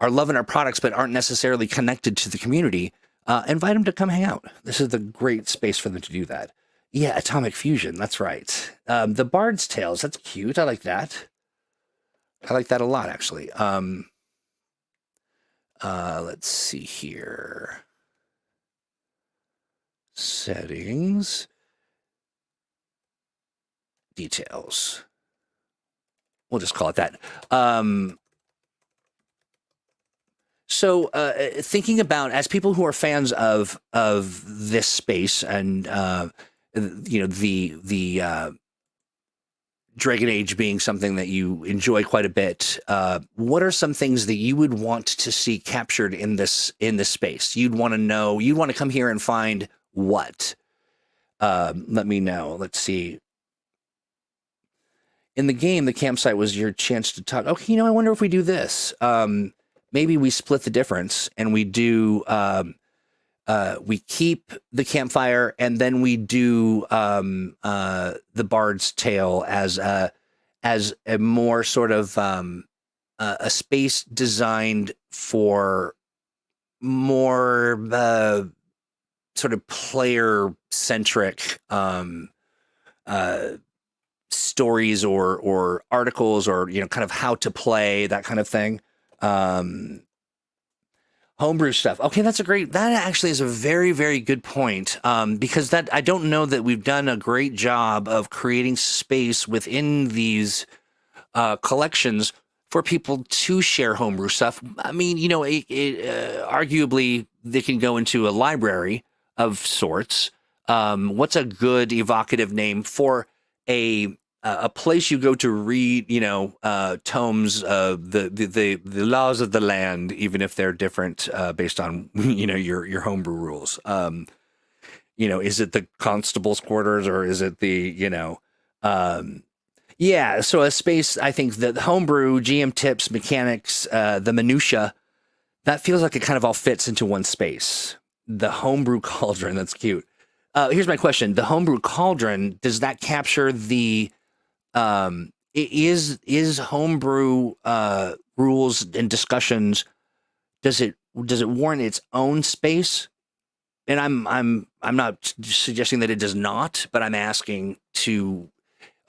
are loving our products but aren't necessarily connected to the community, invite them to come hang out. This is the great space for them to do that. Yeah, Atomic Fusion, that's right. The Bard's Tales, that's cute. I like that. I like that a lot, actually. Let's see here. Settings. Details. We'll just call it that. So thinking about, as people who are fans of this space and the Dragon Age being something that you enjoy quite a bit, what are some things that you would want to see captured in this space? You'd want to know. You'd want to come here and find what? Let me know. Let's see. In the game, the campsite was your chance to talk. Okay, I wonder if we do this. Maybe we split the difference and we do, we keep the campfire and then we do the Bard's Tale as a more sort of a space designed for more sort of player-centric stories or articles or, kind of how to play, that kind of thing. Homebrew stuff. Okay, that actually is a very, very good point. Because I don't know that we've done a great job of creating space within these collections for people to share homebrew stuff. I mean, arguably they can go into a library of sorts. What's a good evocative name for a place you go to read, tomes of the laws of the land, even if they're different based on your homebrew rules. Is it the constable's quarters or is it the Yeah, so a space, I think that the homebrew, GM tips, mechanics, the minutia, that feels like it kind of all fits into one space. The homebrew cauldron, that's cute. Here's my question: the homebrew cauldron, does that capture the is homebrew rules and discussions? Does it warrant its own space? And I'm not suggesting that it does not, but I'm asking to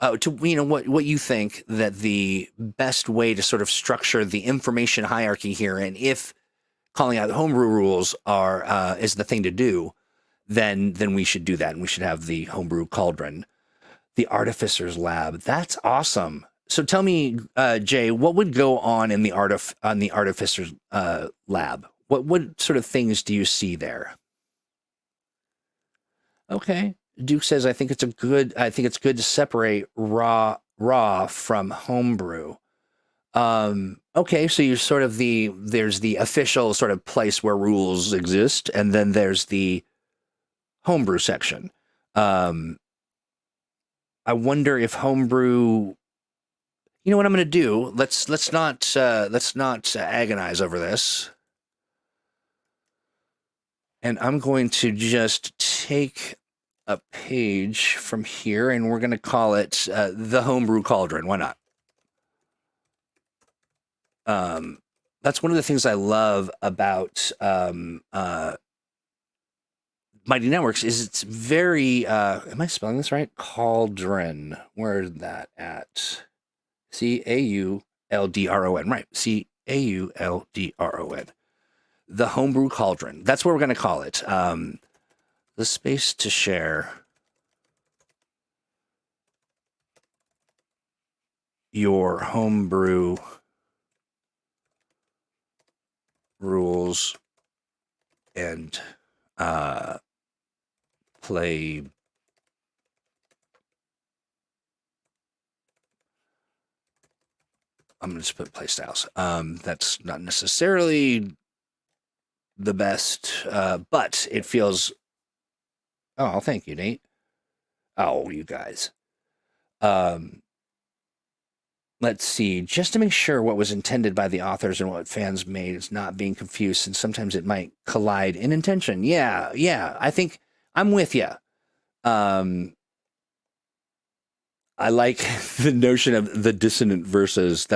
what you think that the best way to sort of structure the information hierarchy here, and if calling out the homebrew rules are is the thing to do, then we should do that, and we should have the homebrew cauldron, the artificer's lab. That's awesome. So tell me, Jay, what would go on in the artificer's lab? What sort of things do you see there? Okay. Duke says, I think it's good to separate raw from homebrew. Okay, so you're sort of there's the official sort of place where rules exist, and then there's the homebrew section. I wonder if homebrew. You know what I'm going to do? Let's not agonize over this, and I'm going to just take a page from here, and we're going to call it the homebrew cauldron. Why not? That's one of the things I love about Mighty Networks is it's very. Am I spelling this right? Cauldron. Where is that at? Cauldron. Right. Cauldron. The homebrew cauldron. That's what we're going to call it. The space to share your homebrew rules and play. I'm going to just put play styles. That's not necessarily the best, but it feels. Oh, thank you, Nate. Oh, you guys. Um, let's see. Just to make sure what was intended by the authors and what fans made is not being confused, and sometimes it might collide in intention. Yeah. I think I'm with you. I like the notion of the dissonant verses.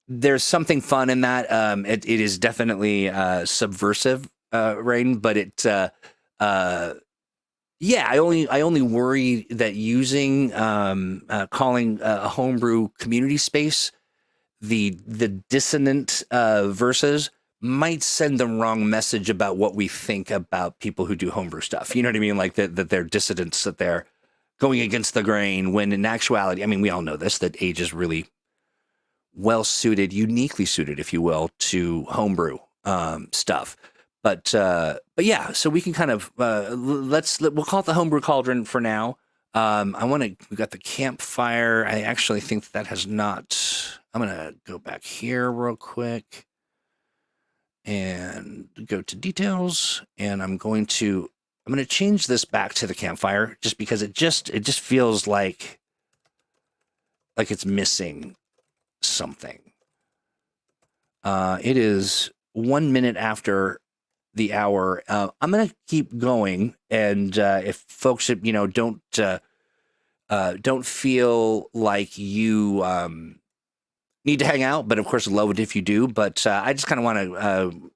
There's something fun in that. It is definitely subversive, Rain, but yeah, I only worry that using calling a homebrew community space the dissonant verses might send the wrong message about what we think about people who do homebrew stuff. You know what I mean? Like that they're dissidents, that they're going against the grain, when in actuality, I mean, we all know this, that Age is really well suited, uniquely suited, if you will, to homebrew stuff. But yeah, so we can kind of we'll call it the homebrew cauldron for now. We got the campfire. I actually think that has not. I'm gonna go back here real quick and go to details, and I'm going to change this back to the campfire just because it just feels like it's missing something. It is 1 minute after the hour. I'm going to keep going, and if folks, don't feel like you need to hang out, but of course, love it if you do. But I just kind of want to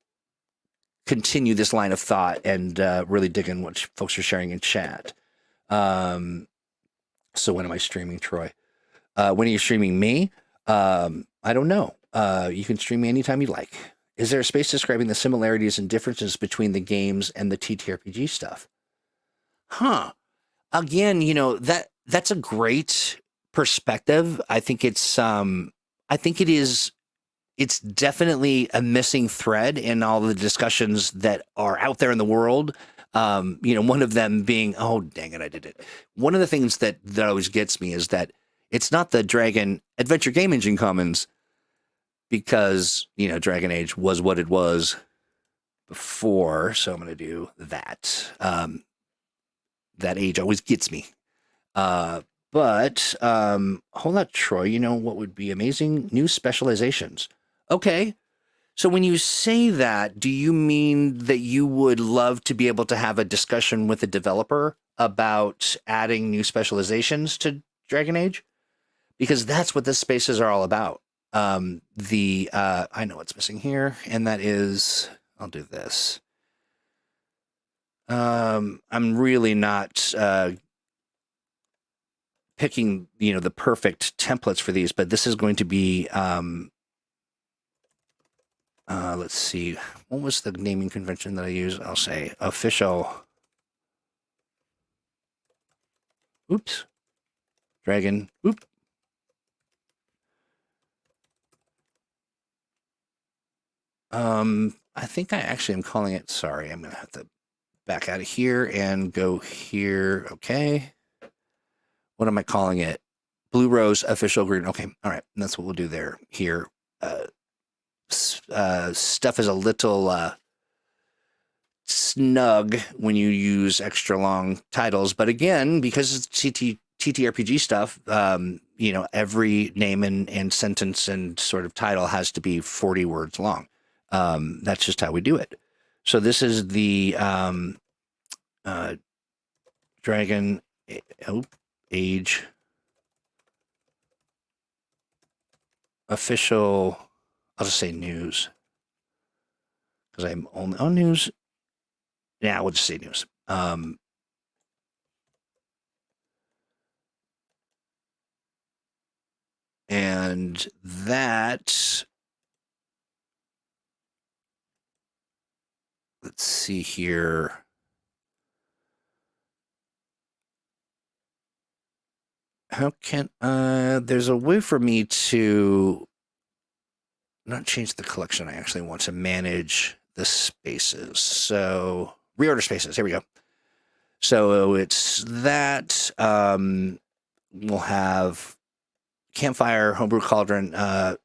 continue this line of thought and really dig in what folks are sharing in chat. So when am I streaming, Troy? When are you streaming me? I don't know. You can stream me anytime you like. Is there a space describing the similarities and differences between the games and the TTRPG stuff? Huh. Again, that's a great perspective. I think it's definitely a missing thread in all the discussions that are out there in the world. One of them being, oh, dang it, I did it. One of the things that always gets me is that it's not the Dragon Adventure Game Engine Commons, because, Dragon Age was what it was before. So I'm going to do that. That age always gets me. But But hold on, Troy. You know what would be amazing? New specializations. Okay. So when you say that, do you mean that you would love to be able to have a discussion with a developer about adding new specializations to Dragon Age? Because that's what the spaces are all about. I know what's missing here, and that is, I'll do this. I'm really not picking, the perfect templates for these, but this is going to be, let's see, what was the naming convention that I use? I'll say official. Oops. Dragon. Oop. I think I actually am calling it, sorry, I'm going to have to back out of here and go here. Okay. What am I calling it? Blue Rose Official Green. Okay. All right. And that's what we'll do there. Here. Stuff is a little snug when you use extra long titles. But again, because it's TTRPG stuff, every name and sentence and sort of title has to be 40 words long. That's just how we do it. So this is the Dragon Age official, I'll just say news, because I'm only on news. Yeah, we'll just say news. And that, let's see here. How can, there's a way for me to not change the collection. I actually want to manage the spaces. So reorder spaces. Here we go. So it's that. We'll have Campfire, Homebrew Cauldron. We'll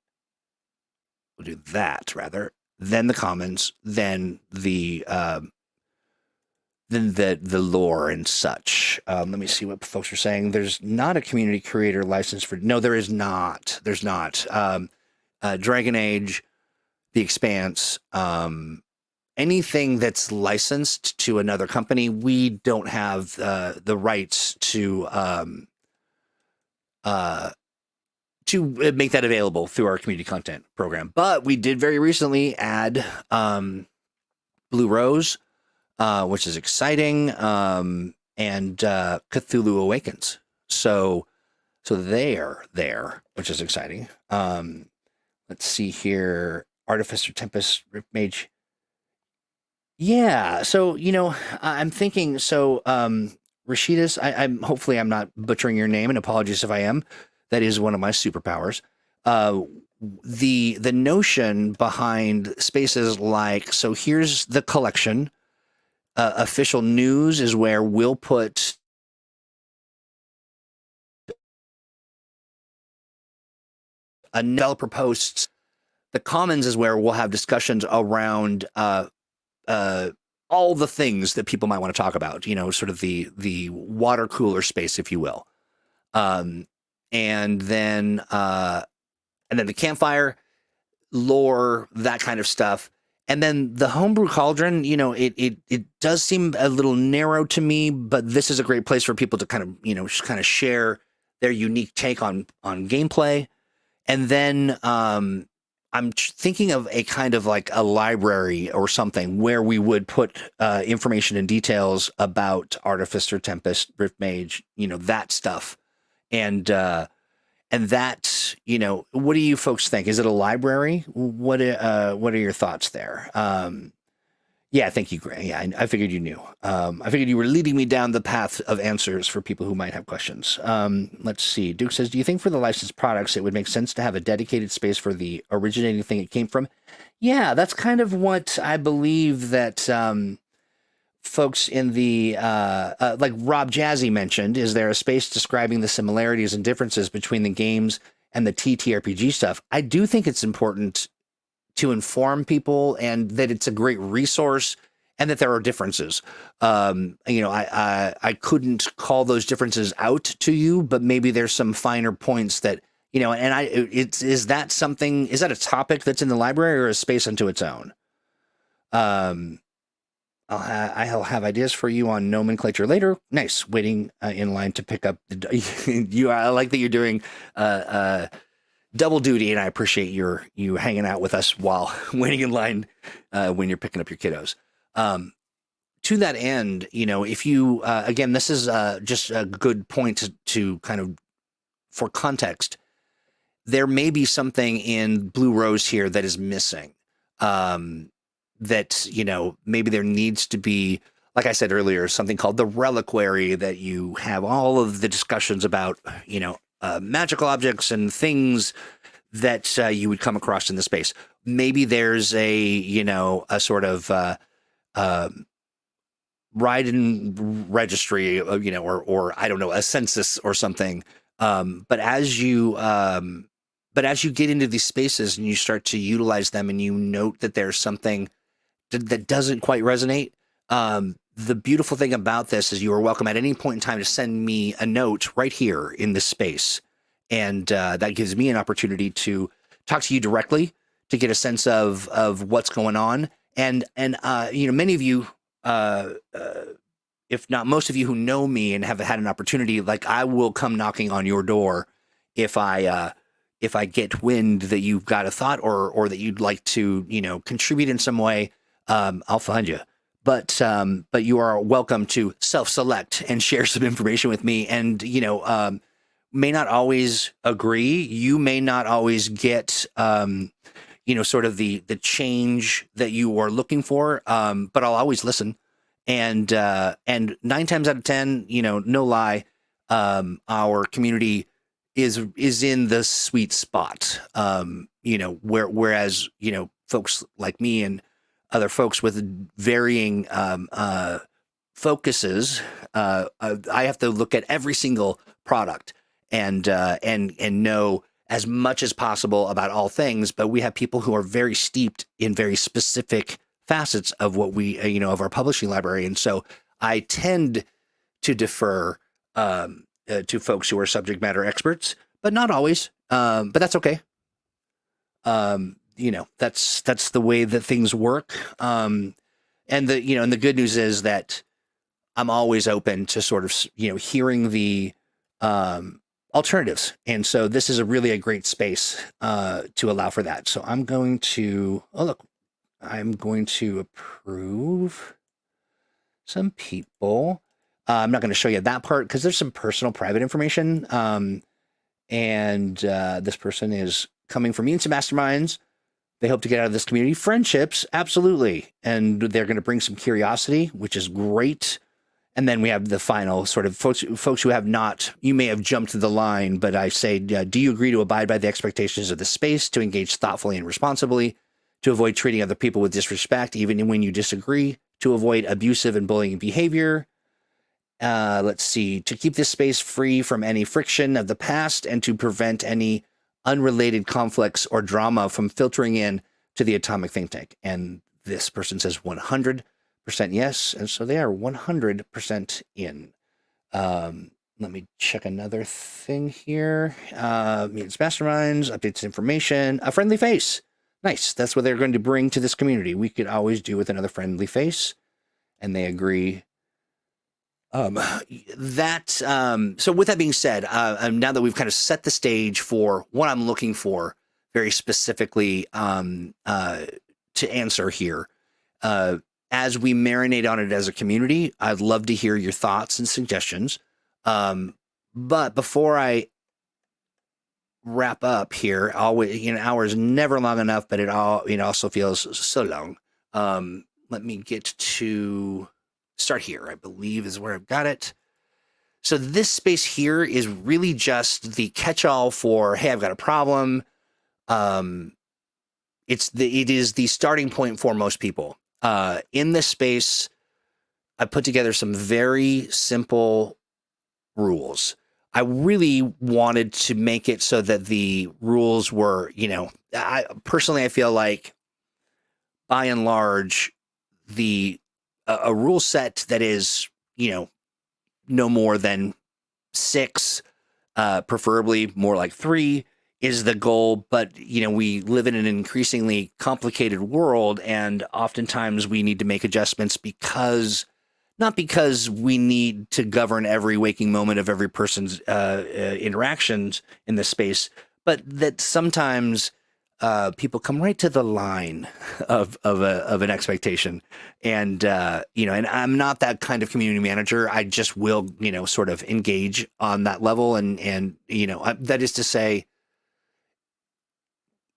do that rather. Then the commons. Then the lore and such. Let me see what folks are saying. There's not a community creator license for. No, there is not. There's not. Dragon Age, The Expanse, anything that's licensed to another company, we don't have the rights to make that available through our community content program. But we did very recently add Blue Rose, which is exciting, and Cthulhu Awakens. So they're there, which is exciting. Let's see here. Artificer, Tempest, Rip Mage. Yeah. So, I'm thinking, Rashidas, I'm hopefully I'm not butchering your name, and apologies if I am. That is one of my superpowers. The notion behind spaces like, so here's the collection. Official news is where we'll put a developer posts. The commons is where we'll have discussions around all the things that people might want to talk about, sort of the water cooler space, if you will. And then the campfire, lore, that kind of stuff. And then the Homebrew Cauldron, it does seem a little narrow to me, but this is a great place for people to kind of share their unique take on gameplay. And then I'm thinking of a kind of like a library or something where we would put information and details about Artificer, Tempest, Rift Mage, that stuff. And that, what do you folks think? Is it a library? What are your thoughts there? Yeah, thank you, Gray. Yeah, I figured you knew. I figured you were leading me down the path of answers for people who might have questions. Let's see. Duke says, do you think for the licensed products, it would make sense to have a dedicated space for the originating thing it came from? Yeah, that's kind of what I believe that folks in the, like Rob Jazzy mentioned, is there a space describing the similarities and differences between the games and the TTRPG stuff? I do think it's important to inform people, and that it's a great resource, and that there are differences. I couldn't call those differences out to you, but maybe there's some finer points that, is that a topic that's in the library or a space unto its own? Um, I'll have ideas for you on nomenclature later. Nice, waiting in line to pick up I like that you're doing double duty, and I appreciate you hanging out with us while waiting in line when you're picking up your kiddos. To that end, if you again, this is just a good point to kind of, for context, there may be something in Blue Rose here that is missing. That, maybe there needs to be, like I said earlier, something called the reliquary, that you have all of the discussions about, magical objects and things that you would come across in the space. Maybe there's a sort of ride and registry, or I don't know, a census or something. But as you get into these spaces and you start to utilize them, and you note that there's something that doesn't quite resonate. The beautiful thing about this is you are welcome at any point in time to send me a note right here in this space. And that gives me an opportunity to talk to you directly, to get a sense of what's going on. And many of you, if not most of you who know me and have had an opportunity, like, I will come knocking on your door if I get wind that you've got a thought or that you'd like to, contribute in some way. I'll find you, but you are welcome to self-select and share some information with me. And, may not always agree. You may not always get, sort of the change that you are looking for. But I'll always listen. And 9 times out of 10, no lie, our community is in the sweet spot. Whereas, folks like me and other folks with varying focuses, I have to look at every single product and know as much as possible about all things. But we have people who are very steeped in very specific facets of what we, of our publishing library. And so I tend to defer to folks who are subject matter experts, but not always. But that's okay. That's the way that things work. And the good news is that I'm always open to sort of, hearing the alternatives. And so this is really a great space to allow for that. So I'm going to approve some people. I'm not going to show you that part because there's some personal private information. And this person is coming from me and some masterminds. They hope to get out of this community friendships. Absolutely. And they're going to bring some curiosity, which is great. And then we have the final sort of folks who have not, you may have jumped the line, but I say, do you agree to abide by the expectations of the space, to engage thoughtfully and responsibly, to avoid treating other people with disrespect, even when you disagree, to avoid abusive and bullying behavior? Let's see, to keep this space free from any friction of the past and to prevent any unrelated conflicts or drama from filtering in to the Atomic Think Tank. And this person says 100% yes. And so they are 100% in. Let me check another thing here. Meets masterminds, updates information, a friendly face. Nice. That's what they're going to bring to this community. We could always do with another friendly face. And they agree. So with that being said, now that we've kind of set the stage for what I'm looking for very specifically to answer here, as we marinate on it as a community, I'd love to hear your thoughts and suggestions. But before I wrap up here, always, an hour is never long enough, but it also feels so long. Let me get to start here, I believe is where I've got it. So this space here is really just the catch-all for, hey, I've got a problem. It is the starting point for most people. In this space, I put together some very simple rules. I really wanted to make it so that the rules were, I feel like by and large, the a rule set that is, no more than 6, preferably more like 3 is the goal. But, we live in an increasingly complicated world, and oftentimes we need to make adjustments not because we need to govern every waking moment of every person's interactions in this space, but that sometimes people come right to the line of an expectation, and and I'm not that kind of community manager. I just will sort of engage on that level, and that is to say,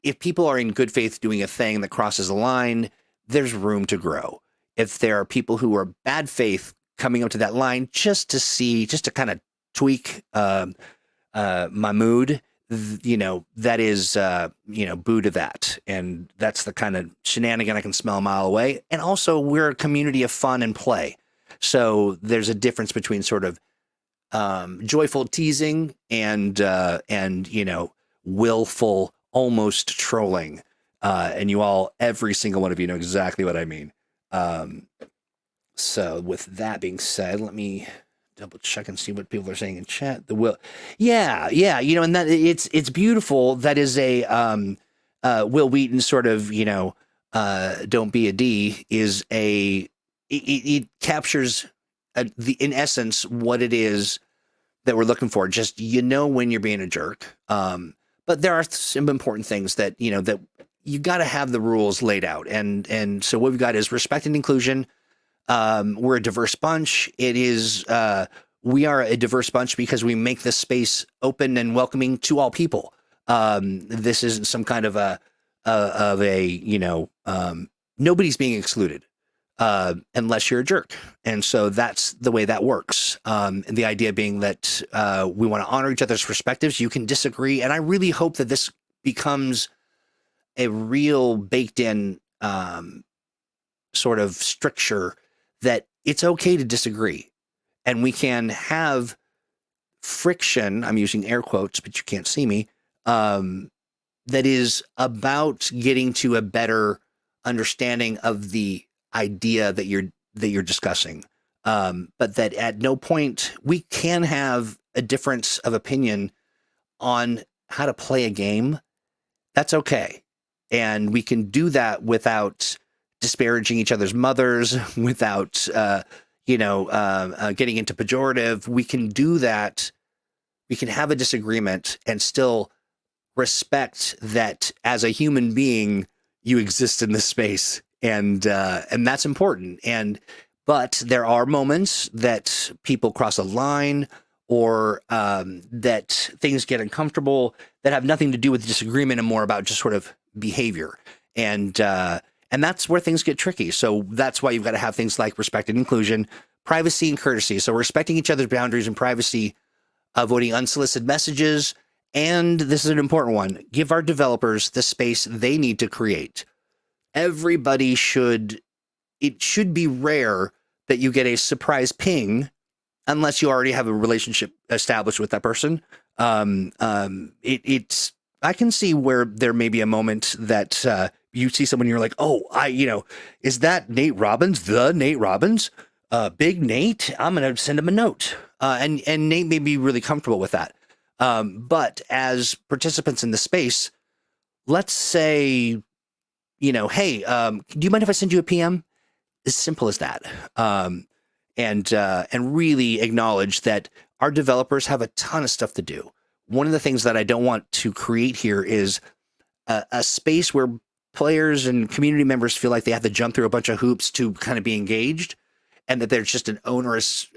if people are in good faith doing a thing that crosses a line, there's room to grow. If there are people who are bad faith coming up to that line just to kind of tweak my mood, that is, boo to that. And that's the kind of shenanigan I can smell a mile away. And also, we're a community of fun and play. So there's a difference between sort of joyful teasing and willful, almost trolling. And every single one of you know exactly what I mean. So with that being said, let me double check and see what people are saying in chat. Yeah, and that it's beautiful. That is a Will Wheaton sort of, don't be a D is it captures in essence what it is that we're looking for. Just, when you're being a jerk. But there are some important things that, that you got to have the rules laid out. And so what we've got is respect and inclusion. We're a diverse bunch. We are a diverse bunch because we make this space open and welcoming to all people. This isn't some kind of nobody's being excluded, unless you're a jerk. And so that's the way that works. And the idea being that, we want to honor each other's perspectives. You can disagree. And I really hope that this becomes a real baked in, sort of stricture that it's okay to disagree, and we can have friction. I'm using air quotes, but you can't see me. That is about getting to a better understanding of the idea that you're discussing. But that at no point we can have a difference of opinion on how to play a game. That's okay. And we can do that without disparaging each other's mothers, without, getting into pejorative. We can do that. We can have a disagreement and still respect that as a human being, you exist in this space. And that's important. But there are moments that people cross a line, or that things get uncomfortable, that have nothing to do with disagreement and more about just sort of behavior. And that's where things get tricky. So that's why you've got to have things like respect and inclusion, privacy and courtesy. So respecting each other's boundaries and privacy, avoiding unsolicited messages. And this is an important one: give our developers the space they need to create. It should be rare that you get a surprise ping unless you already have a relationship established with that person. I can see where there may be a moment that you see someone and you're like, oh, is that Nate Robbins? The Nate Robbins? Big Nate? I'm going to send him a note. And Nate may be really comfortable with that. But as participants in the space, let's say, hey, do you mind if I send you a PM? As simple as that. And really acknowledge that our developers have a ton of stuff to do. One of the things that I don't want to create here is a space where players and community members feel like they have to jump through a bunch of hoops to kind of be engaged, and that there's just an onerous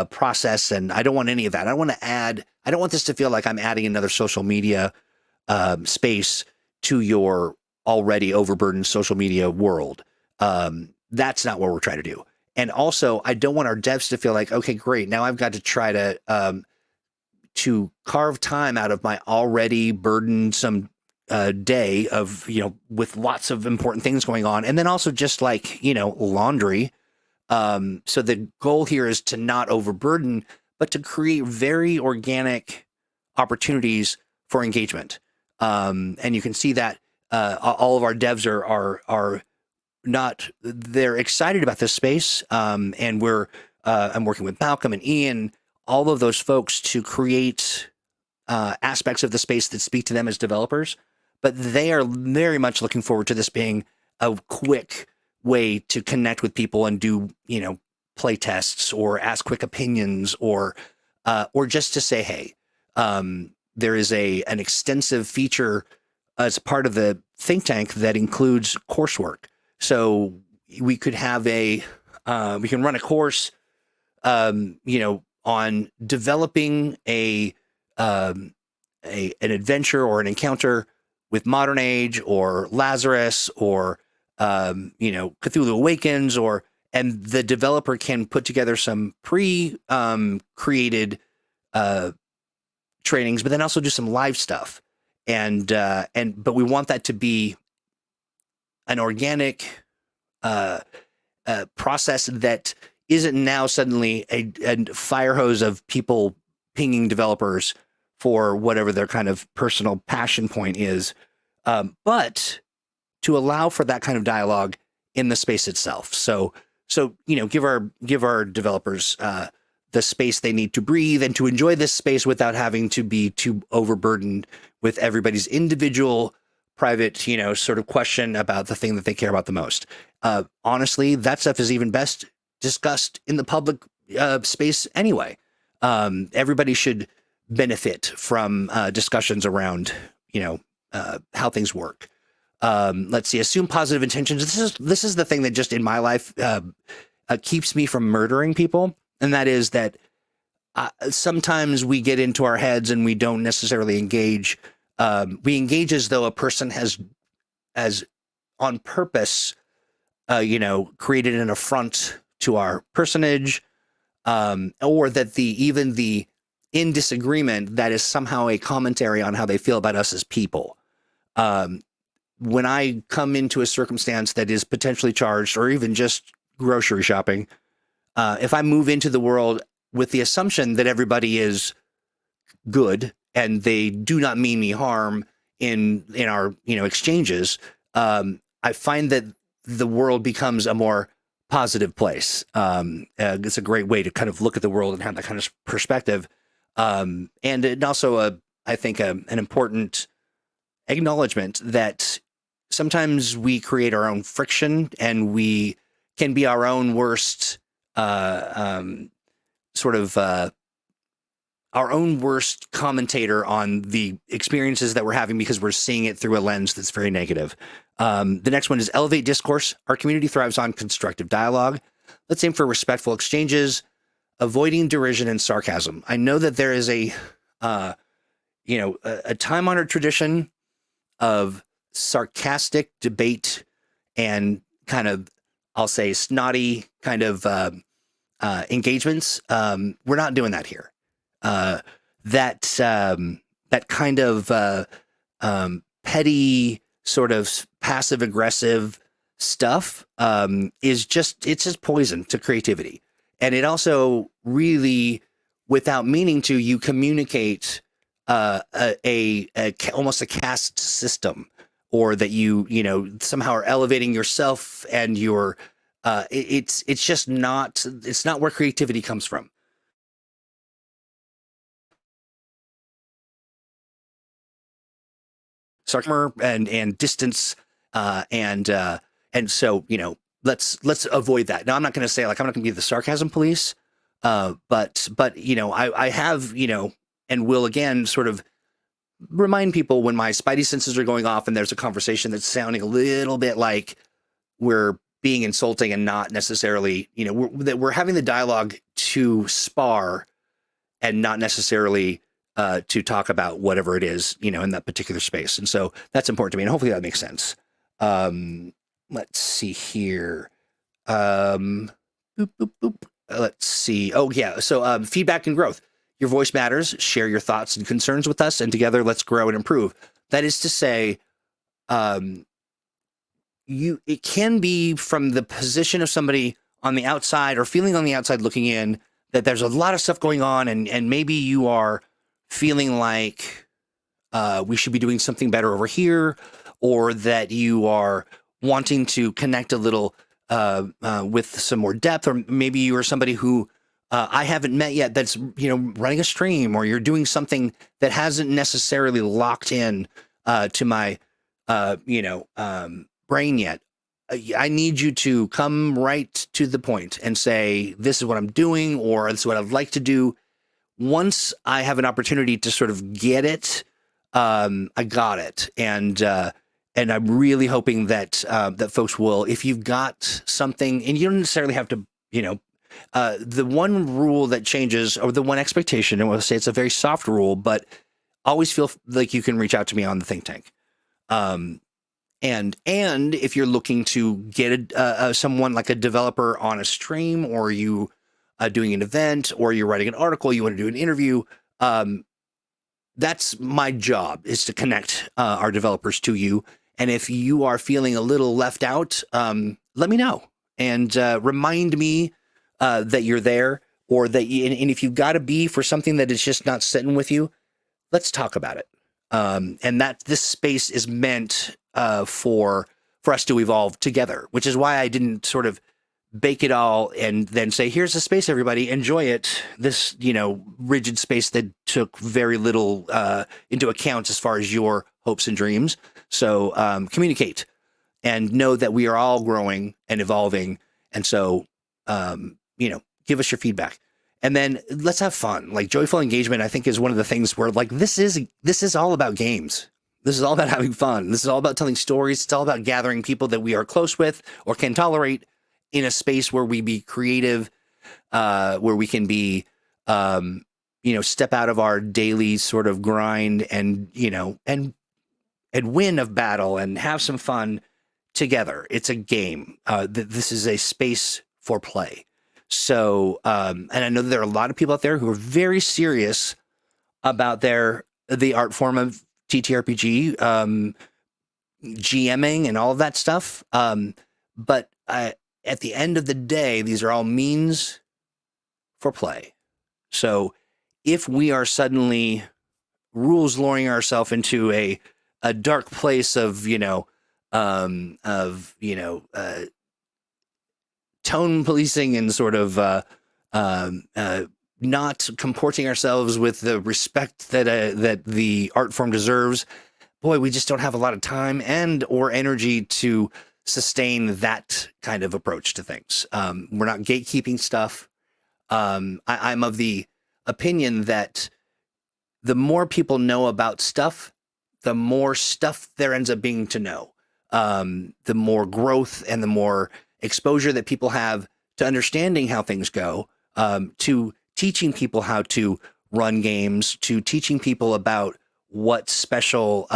process. And I don't want any of that. I don't want this to feel like I'm adding another social media space to your already overburdened social media world. That's not what we're trying to do. And also, I don't want our devs to feel like, okay, great, now I've got to try to carve time out of my already burdensome day of, with lots of important things going on. And then also just like, laundry. So the goal here is to not overburden, but to create very organic opportunities for engagement. And you can see that all of our devs are they're excited about this space. And I'm working with Malcolm and Ian, all of those folks, to create aspects of the space that speak to them as developers. But they are very much looking forward to this being a quick way to connect with people and do, play tests or ask quick opinions, or just to say, hey, there is an extensive feature as part of the think tank that includes coursework. So we could have we can run a course, on developing an adventure or an encounter with Modern Age or Lazarus or, Cthulhu Awakens, and the developer can put together some created trainings, but then also do some live stuff. But we want that to be an organic process that isn't now suddenly a fire hose of people pinging developers for whatever their kind of personal passion point is, but to allow for that kind of dialogue in the space itself. So give our developers the space they need to breathe and to enjoy this space without having to be too overburdened with everybody's individual private, sort of question about the thing that they care about the most. Honestly, that stuff is even best discussed in the public space anyway. Everybody should benefit from discussions around, how things work. Let's see. Assume positive intentions. This is the thing that just in my life keeps me from murdering people, and that is that sometimes we get into our heads and we don't necessarily engage. We engage as though a person has on purpose, created an affront to our personage, or that even the in disagreement that is somehow a commentary on how they feel about us as people. When I come into a circumstance that is potentially charged, or even just grocery shopping, if I move into the world with the assumption that everybody is good and they do not mean me harm in our exchanges, I find that the world becomes a more positive place. It's a great way to kind of look at the world and have that kind of perspective. And it also, I think, an important acknowledgement that sometimes we create our own friction and we can be our own worst, our own worst commentator on the experiences that we're having because we're seeing it through a lens that's very negative. The next one is elevate discourse. Our community thrives on constructive dialogue. Let's aim for respectful exchanges, avoiding derision and sarcasm. I know that there is a time-honored tradition of sarcastic debate and kind of, I'll say, snotty kind of engagements. We're not doing that here. That kind of petty, sort of passive aggressive stuff it's just poison to creativity. And it also really, without meaning to, you communicate almost a caste system, or that you somehow are elevating yourself and your it's just not, it's not where creativity comes from. Sarcasm and distance, and so let's avoid that. Now, I'm not going to say, like, I'm not going to be the sarcasm police, but I have and will again sort of remind people when my spidey senses are going off and there's a conversation that's sounding a little bit like we're being insulting and not necessarily that we're having the dialogue to spar and not necessarily to talk about whatever it is, in that particular space. And so that's important to me. And hopefully that makes sense. Let's see here. Boop, boop, boop. Let's see. Oh, yeah. So feedback and growth. Your voice matters. Share your thoughts and concerns with us, and together let's grow and improve. That is to say, it can be from the position of somebody on the outside or feeling on the outside looking in that there's a lot of stuff going on, and maybe you are feeling like we should be doing something better over here, or that you are wanting to connect a little with some more depth, or maybe you are somebody who I haven't met yet that's, running a stream, or you're doing something that hasn't necessarily locked in to my, brain yet. I need you to come right to the point and say, this is what I'm doing, or this is what I'd like to do. Once I have an opportunity to sort of get it, I got it. And I'm really hoping that that folks will, if you've got something, and you don't necessarily have to, the one rule that changes, or the one expectation, and we'll say it's a very soft rule, but always feel like you can reach out to me on the think tank. And if you're looking to get someone like a developer on a stream, or you doing an event, or you're writing an article, you want to do an interview, that's my job, is to connect our developers to you. And if you are feeling a little left out, let me know, and remind me that you're there, or that and if you've got a beef for something that is just not sitting with you, let's talk about it. And that this space is meant for us to evolve together, which is why I didn't sort of bake it all and then say, here's the space, everybody, enjoy it. This, rigid space that took very little into account as far as your hopes and dreams. So communicate and know that we are all growing and evolving. And so, give us your feedback. And then let's have fun. Like, joyful engagement, I think, is one of the things where, like, this is all about games. This is all about having fun. This is all about telling stories. It's all about gathering people that we are close with or can tolerate in a space where we be creative, where we can be, step out of our daily sort of grind and win a battle and have some fun together. It's a game. This is a space for play. So, and I know that there are a lot of people out there who are very serious about the art form of TTRPG, GMing and all of that stuff. But at the end of the day, these are all means for play. So if we are suddenly rules luring ourselves into a dark place of, tone policing and sort of not comporting ourselves with the respect that the art form deserves, boy, we just don't have a lot of time and or energy to sustain that kind of approach to things. We're not gatekeeping stuff. I'm of the opinion that the more people know about stuff, the more stuff there ends up being to know. The more growth and the more exposure that people have to understanding how things go, to teaching people how to run games, to teaching people about what's special,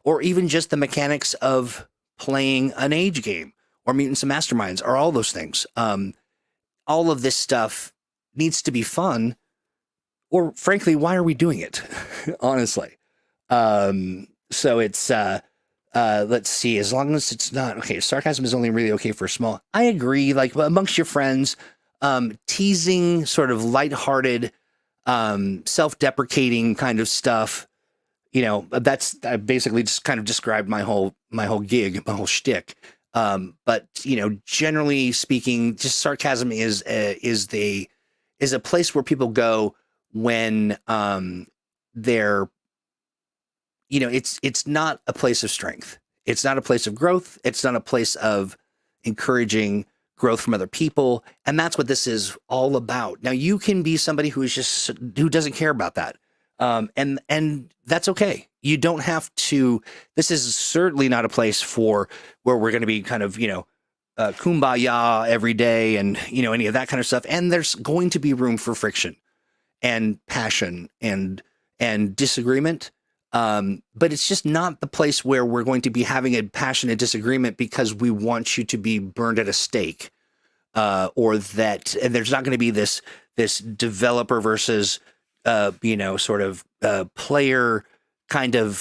or even just the mechanics of playing an age game or Mutants and Masterminds, or all those things. All of this stuff needs to be fun, or frankly, why are we doing it? Honestly. So it's, let's see, as long as it's not, okay, sarcasm is only really okay for small. I agree, like amongst your friends, teasing, sort of lighthearted, self-deprecating kind of stuff, that's, I basically just kind of described my whole gig, my whole shtick. But generally speaking, just sarcasm is a place where people go when they're, it's not a place of strength. It's not a place of growth. It's not a place of encouraging growth from other people. And that's what this is all about. Now, you can be somebody who doesn't care about that. And that's okay. You don't have to. This is certainly not a place where we're going to be kind of, kumbaya every day and, any of that kind of stuff. And there's going to be room for friction and passion and disagreement. But it's just not the place where we're going to be having a passionate disagreement because we want you to be burned at a stake, or that, and there's not going to be this developer versus, sort of player kind of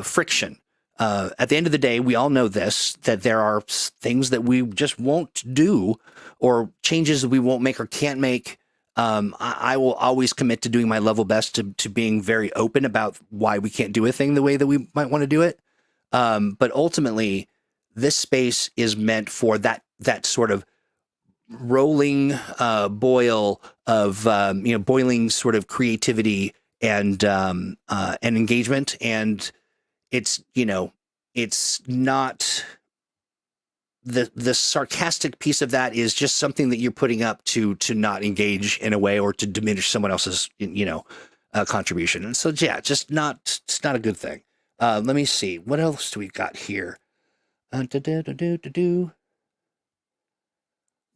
friction. At the end of the day, we all know that there are things that we just won't do, or changes that we won't make or can't make. I will always commit to doing my level best to being very open about why we can't do a thing the way that we might want to do it. But ultimately, this space is meant for that sort of rolling boil of boiling sort of creativity and engagement. And it's it's not the sarcastic piece of that is just something that you're putting up to not engage in a way or to diminish someone else's contribution. And so yeah, it's not a good thing. Let me see, what else do we got here?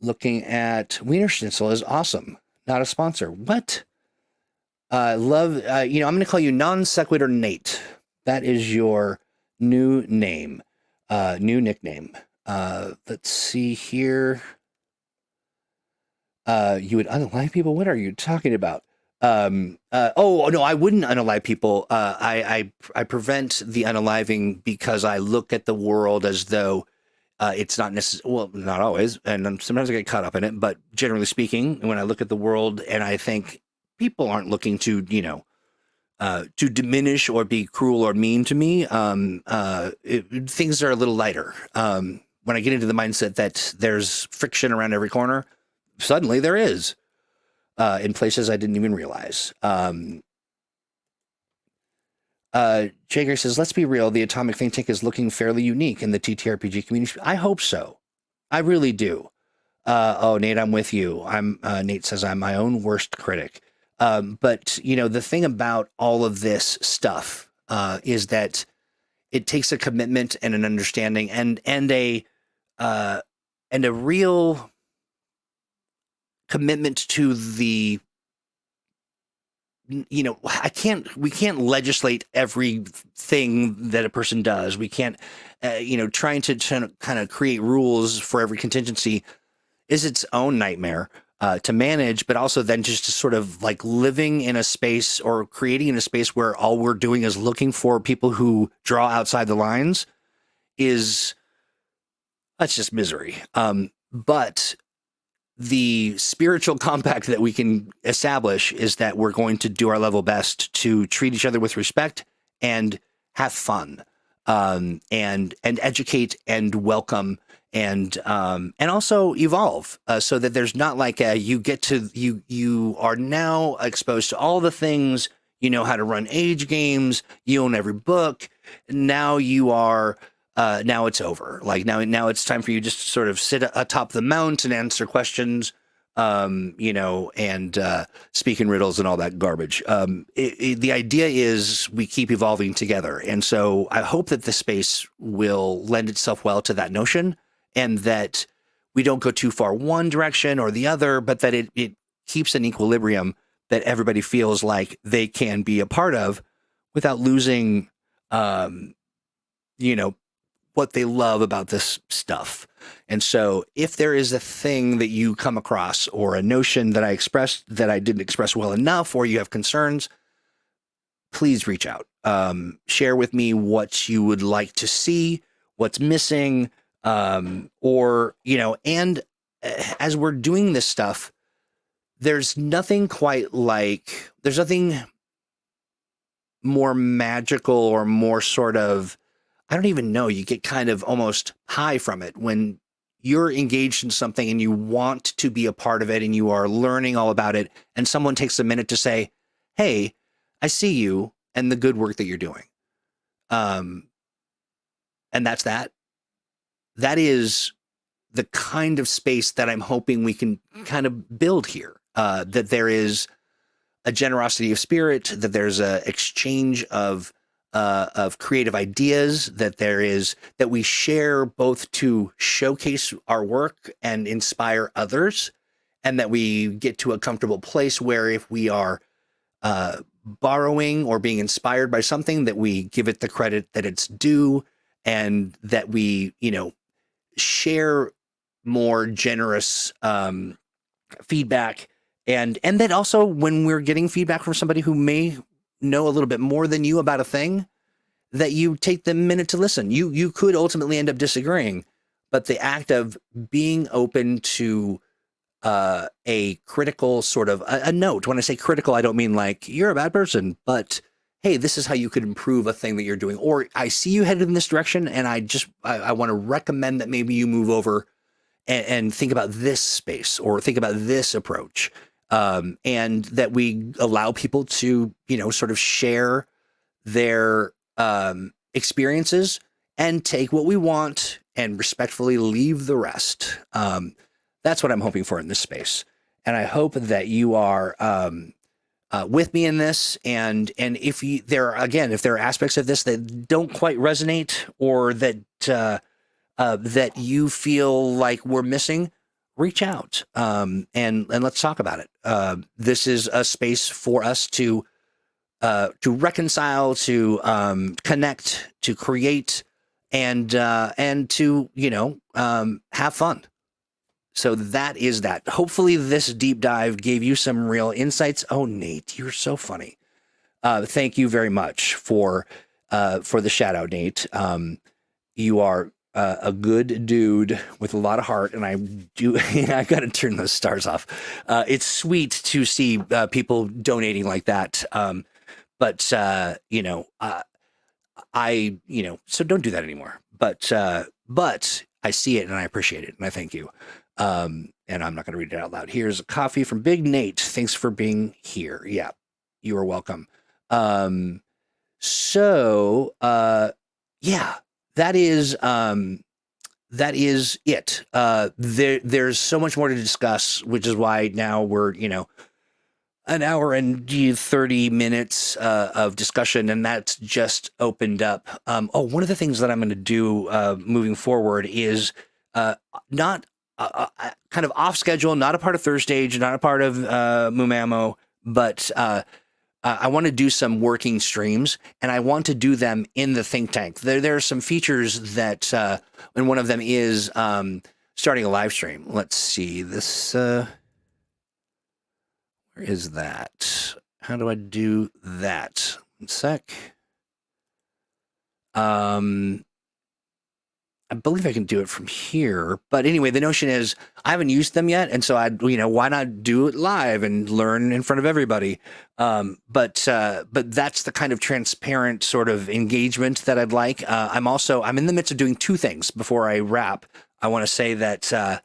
Looking at Wiener Schnitzel is awesome. Not a sponsor. What? Love. I'm going to call you Non Sequitur Nate. That is your new name, new nickname. Let's see here. You would unalive people? What are you talking about? Oh no, I wouldn't unalive people. I prevent the unaliving because I look at the world as though it's not necessarily, well, not always, and sometimes I get caught up in it, but generally speaking, when I look at the world and I think people aren't looking to, to diminish or be cruel or mean to me, things are a little lighter. When I get into the mindset that there's friction around every corner, suddenly there is, in places I didn't even realize. Jager says, let's be real, the Atomic Think Tank is looking fairly unique in the TTRPG community. I hope so. I really do. Oh, Nate, I'm with you. Nate says, I'm my own worst critic. But, the thing about all of this stuff is that it takes a commitment and an understanding and a real commitment to the, we can't legislate everything that a person does. We can't, trying to kind of create rules for every contingency is its own nightmare to manage, but also then just to sort of like living in a space or creating in a space where all we're doing is looking for people who draw outside the lines that's just misery. But the spiritual compact that we can establish is that we're going to do our level best to treat each other with respect and have fun, and educate and welcome and also evolve, so that there's not like you are now exposed to all the things, how to run age games, you own every book. Now you are, now it's over. Like now it's time for you just to sort of sit atop the mount and answer questions, and speak in riddles and all that garbage. The idea is we keep evolving together. And so I hope that the space will lend itself well to that notion, and that we don't go too far one direction or the other, but that it keeps an equilibrium that everybody feels like they can be a part of without losing, what they love about this stuff. And so if there is a thing that you come across or a notion that I expressed that I didn't express well enough, or you have concerns, please reach out. Share with me what you would like to see, what's missing, and as we're doing this stuff, there's nothing more magical or more sort of, I don't even know, you get kind of almost high from it when you're engaged in something and you want to be a part of it and you are learning all about it, and someone takes a minute to say, hey, I see you and the good work that you're doing. And that's that. That is the kind of space that I'm hoping we can kind of build here, that there is a generosity of spirit, that there's a exchange of creative ideas, that we share both to showcase our work and inspire others, and that we get to a comfortable place where if we are borrowing or being inspired by something, that we give it the credit that it's due, and that we, share more generous feedback, and that also when we're getting feedback from somebody who may know a little bit more than you about a thing, that you take the minute to listen. You could ultimately end up disagreeing, but the act of being open to a critical sort of a note. When I say critical, I don't mean like you're a bad person, but hey, this is how you could improve a thing that you're doing, or I see you headed in this direction, and I want to recommend that maybe you move over and think about this space or think about this approach, and that we allow people to, sort of share their experiences and take what we want and respectfully leave the rest. That's what I'm hoping for in this space. And I hope that you are with me in this. And if there are aspects of this that don't quite resonate, or that that you feel like we're missing, reach out, and let's talk about it. This is a space for us to reconcile, to connect, to create, and to have fun. So that is that. Hopefully this deep dive gave you some real insights. Oh, Nate, you're so funny. Thank you very much for the shout out, Nate. You are a good dude with a lot of heart, and I got to turn those stars off. It's sweet to see people donating like that. But so don't do that anymore. But I see it and I appreciate it and I thank you. And I'm not going to read it out loud. Here's a coffee from Big Nate. Thanks for being here. Yeah, you are welcome. Yeah, that is it. There's so much more to discuss, which is why now we're, an hour and 30 minutes of discussion, and that's just opened up. One of the things that I'm going to do moving forward is not kind of off schedule, not a part of Thurstage, not a part of Mumamo, but I want to do some working streams, and I want to do them in the think tank. There are some features that, and one of them is starting a live stream. Let's see this. Where is that? How do I do that? 1 sec. I believe I can do it from here. But anyway, the notion is I haven't used them yet. And so why not do it live and learn in front of everybody? But that's the kind of transparent sort of engagement that I'd like. I'm in the midst of doing two things before I wrap. I want to say that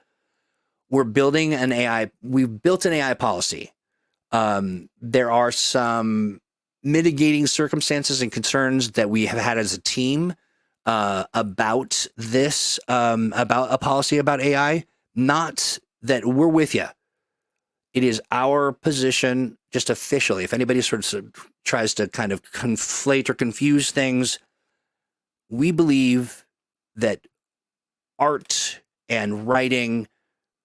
we've built an AI policy. There are some mitigating circumstances and concerns that we have had as a team about this, about a policy about AI. Not that we're with you. It is our position, just officially. If anybody sort of tries to kind of conflate or confuse things, we believe that art and writing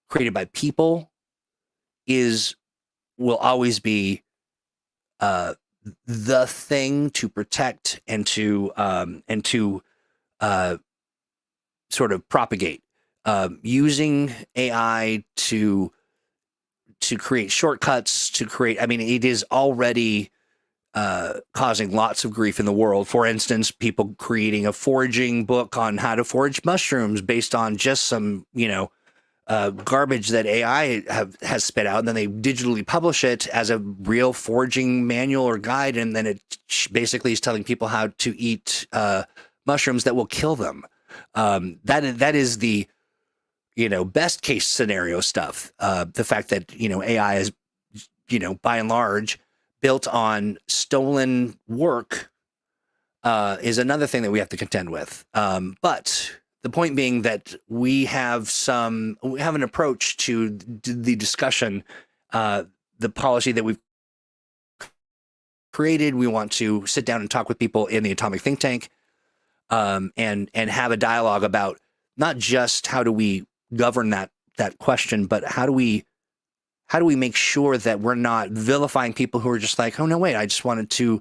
created by people will always be the thing to protect and to sort of propagate. Using AI to create shortcuts, it is already causing lots of grief in the world. For instance, people creating a foraging book on how to forage mushrooms based on just some, garbage that AI has spit out, and then they digitally publish it as a real foraging manual or guide, and then it basically is telling people how to eat mushrooms that will kill them. That is the best case scenario stuff. The fact that AI is by and large built on stolen work is another thing that we have to contend with. But the point being that we have an approach to the discussion, the policy that we've created. We want to sit down and talk with people in the Atomic Think Tank, and have a dialogue about not just how do we govern that question, but how do we make sure that we're not vilifying people who are just like, oh no, wait, I just wanted to.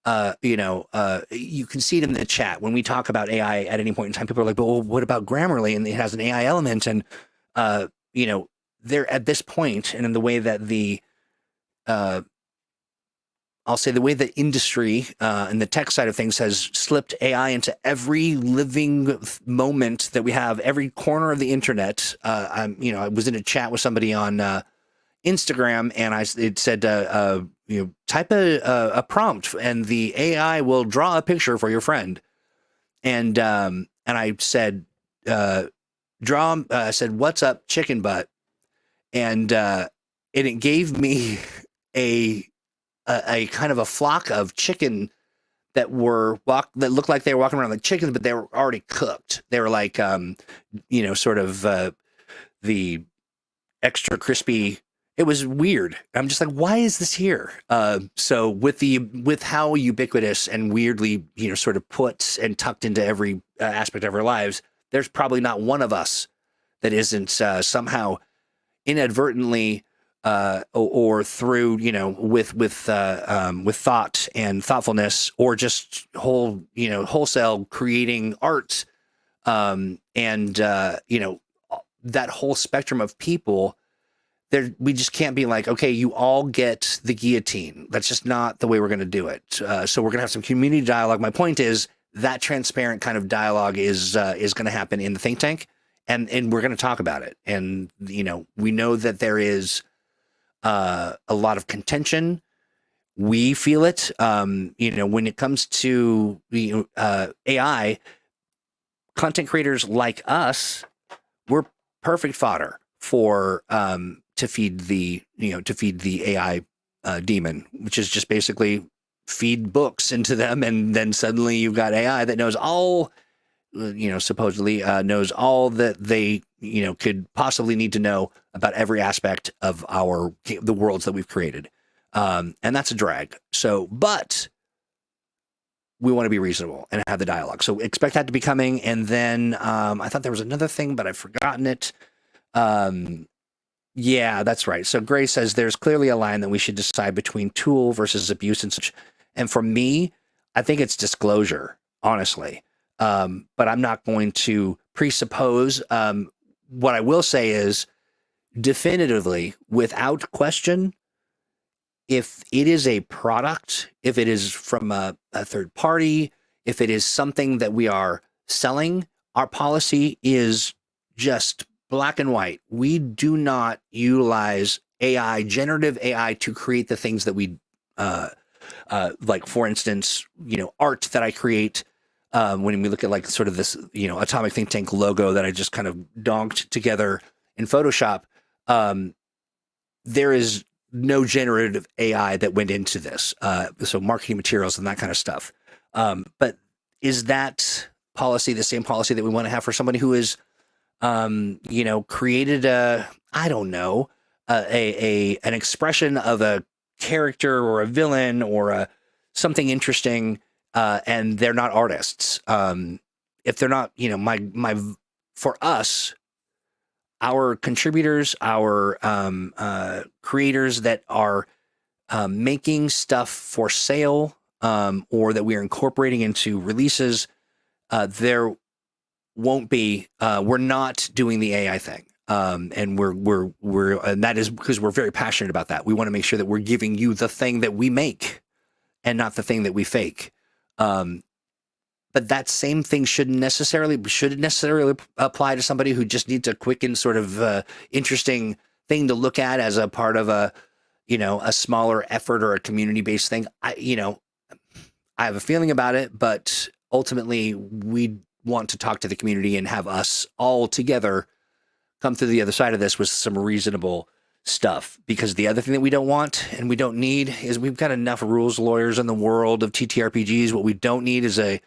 You can see it in the chat when we talk about AI at any point in time. People are like, but well, what about Grammarly? And it has an AI element. And, they're at this point, and in the way that I'll say the way the industry and the tech side of things has slipped AI into every living moment that we have, every corner of the internet. I was in a chat with somebody on Instagram, and it said, type a prompt, and the AI will draw a picture for your friend. And I said, I said, "What's up, chicken butt?" And it gave me a kind of a flock of chicken that looked like they were walking around like chickens, but they were already cooked. They were like, sort of the extra crispy. It was weird. I'm just like, why is this here? So with how ubiquitous and weirdly, sort of put and tucked into every aspect of our lives, there's probably not one of us that isn't somehow inadvertently or through, with thought and thoughtfulness, or just wholesale creating art, and that whole spectrum of people. We just can't be like, okay, you all get the guillotine. That's just not the way we're going to do it. So we're going to have some community dialogue. My point is that transparent kind of dialogue is going to happen in the think tank, and we're going to talk about it. And we know that there is a lot of contention. We feel it. When it comes to AI, content creators like us, we're perfect fodder for to feed the AI demon, which is just basically feed books into them, and then suddenly you've got AI that knows all, supposedly knows all that they could possibly need to know about every aspect of the worlds that we've created, and that's a drag. So, but we want to be reasonable and have the dialogue. So expect that to be coming. And then I thought there was another thing, but I've forgotten it. Yeah, that's right. So Gray says there's clearly a line that we should decide between tool versus abuse and such. And for me, I think it's disclosure, honestly. But I'm not going to presuppose. What I will say is definitively, without question, if it is a product, if it is from a third party, if it is something that we are selling, our policy is just black and white. We do not utilize AI, generative AI, to create the things that we like, for instance, art that I create. When we look at like sort of this, Atomic Think Tank logo that I just kind of donked together in Photoshop, there is no generative AI that went into this. So marketing materials and that kind of stuff. But is that policy the same policy that we want to have for somebody who is, created an expression of a character or a villain or something interesting, and they're not artists? If they're not, for us, our contributors, our creators that are making stuff for sale, or that we are incorporating into releases, there won't be. We're not doing the AI thing, and and that is because we're very passionate about that. We want to make sure that we're giving you the thing that we make, and not the thing that we fake. But that same thing shouldn't necessarily apply to somebody who just needs a quick and sort of interesting thing to look at as a part of a smaller effort or a community-based thing. I have a feeling about it, but ultimately we want to talk to the community and have us all together come through the other side of this with some reasonable stuff. Because the other thing that we don't want and we don't need is, we've got enough rules lawyers in the world of TTRPGs. What we don't need is a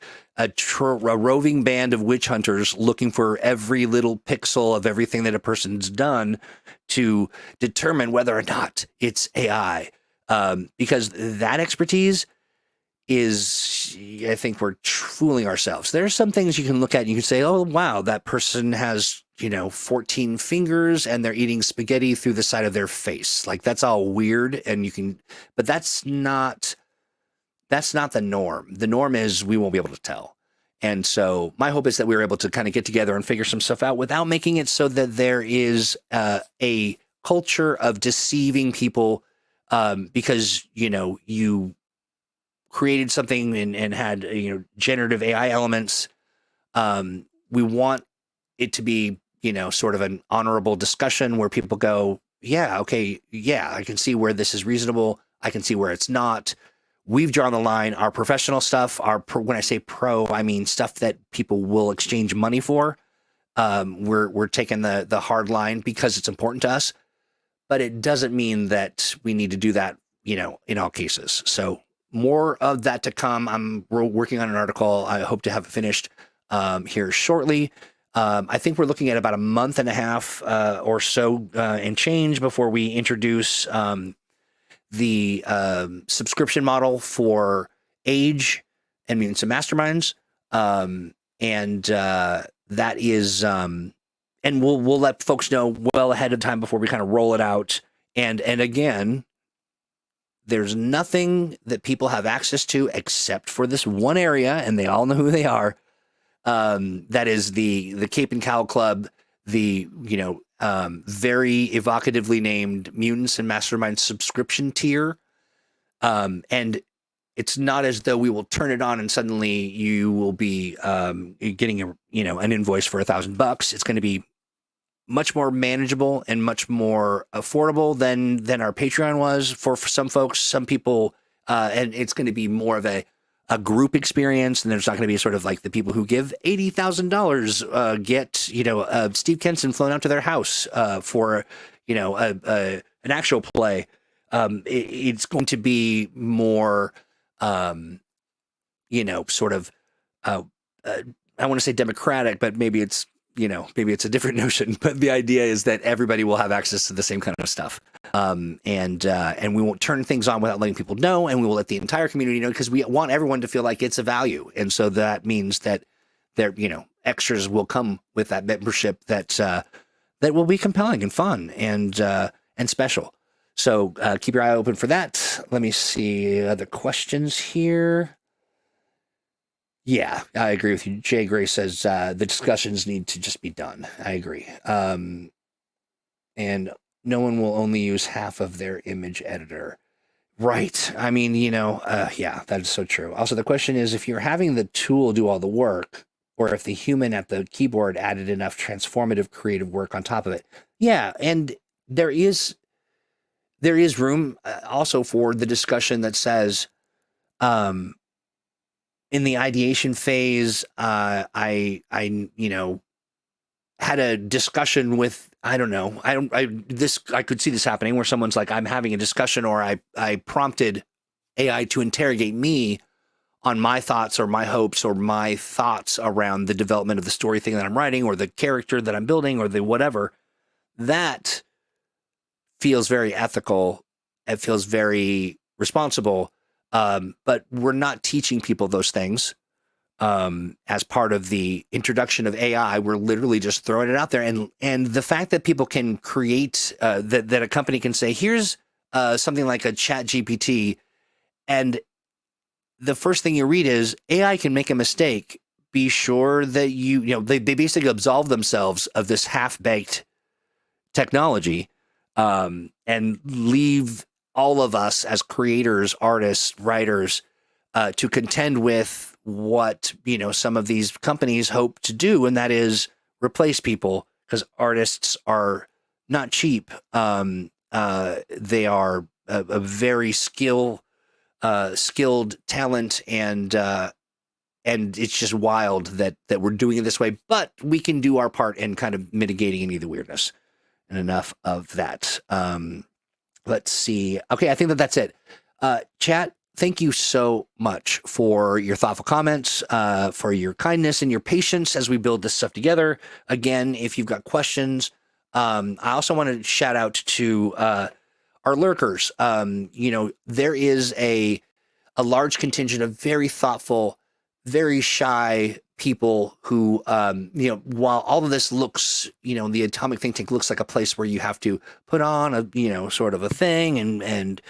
roving band of witch hunters looking for every little pixel of everything that a person's done to determine whether or not it's AI. Because that expertise is, I think we're fooling ourselves. There's some things you can look at and you can say, oh, wow, that person has, 14 fingers and they're eating spaghetti through the side of their face. Like, that's all weird. But that's not the norm. The norm is we won't be able to tell. And so my hope is that we're able to kind of get together and figure some stuff out without making it so that there is a culture of deceiving people, because, you created something and had, generative AI elements. We want it to be, sort of an honorable discussion where people go, yeah, okay, yeah, I can see where this is reasonable. I can see where it's not. We've drawn the line. Our professional stuff, when I say pro, I mean stuff that people will exchange money for. We're taking the hard line because it's important to us, but it doesn't mean that we need to do that, in all cases. So more of that to come. We're working on an article. I hope to have it finished here shortly. I think we're looking at about a month and a half or so and change before we introduce the subscription model for Age and Mutants and Masterminds. And that is, and we'll let folks know well ahead of time before we kind of roll it out. And again, there's nothing that people have access to except for this one area, and they all know who they are. That is the Cape and Cowl Club, the very evocatively named Mutants and Mastermind subscription tier. And it's not as though we will turn it on and suddenly you will be getting an invoice for $1,000. It's going to be much more manageable and much more affordable than our Patreon was for some folks, some people, and it's going to be more of a group experience, and there's not going to be sort of like the people who give $80,000 get Steve Kenson flown out to their house for an actual play. It's going to be more sort of I want to say democratic, but maybe it's a different notion. But the idea is that everybody will have access to the same kind of stuff. And we won't turn things on without letting people know, and we will let the entire community know, because we want everyone to feel like it's a value. And so that means that extras will come with that membership that will be compelling and fun and special. So keep your eye open for that. Let me see other questions here. Yeah, I agree with you. Jay Gray says the discussions need to just be done. I agree. And no one will only use half of their image editor. Right. I mean, yeah, that is so true. Also, the question is, if you're having the tool do all the work, or if the human at the keyboard added enough transformative creative work on top of it. Yeah, and there is room also for the discussion that says, in the ideation phase, I had a discussion with, I could see this happening where someone's like, I'm having a discussion, or I prompted AI to interrogate me on my thoughts or my hopes or my thoughts around the development of the story thing that I'm writing, or the character that I'm building, or the whatever. That feels very ethical. It feels very responsible. But we're not teaching people those things as part of the introduction of AI. We're literally just throwing it out there. And the fact that people can create, that a company can say, here's something like a Chat GPT, and the first thing you read is AI can make a mistake. Be sure that they basically absolve themselves of this half-baked technology and leave all of us as creators, artists, writers, to contend with what some of these companies hope to do, and that is replace people, because artists are not cheap. They are a very skilled talent, and it's just wild that we're doing it this way. But we can do our part in kind of mitigating any of the weirdness. And enough of that. Let's see. Okay, I think that's it. Chat, thank you so much for your thoughtful comments, for your kindness and your patience as we build this stuff together. Again, if you've got questions, I also want to shout out to our lurkers. There is a large contingent of very thoughtful, very shy people who, while all of this looks, the Atomic Think Tank looks like a place where you have to put on a, sort of a thing and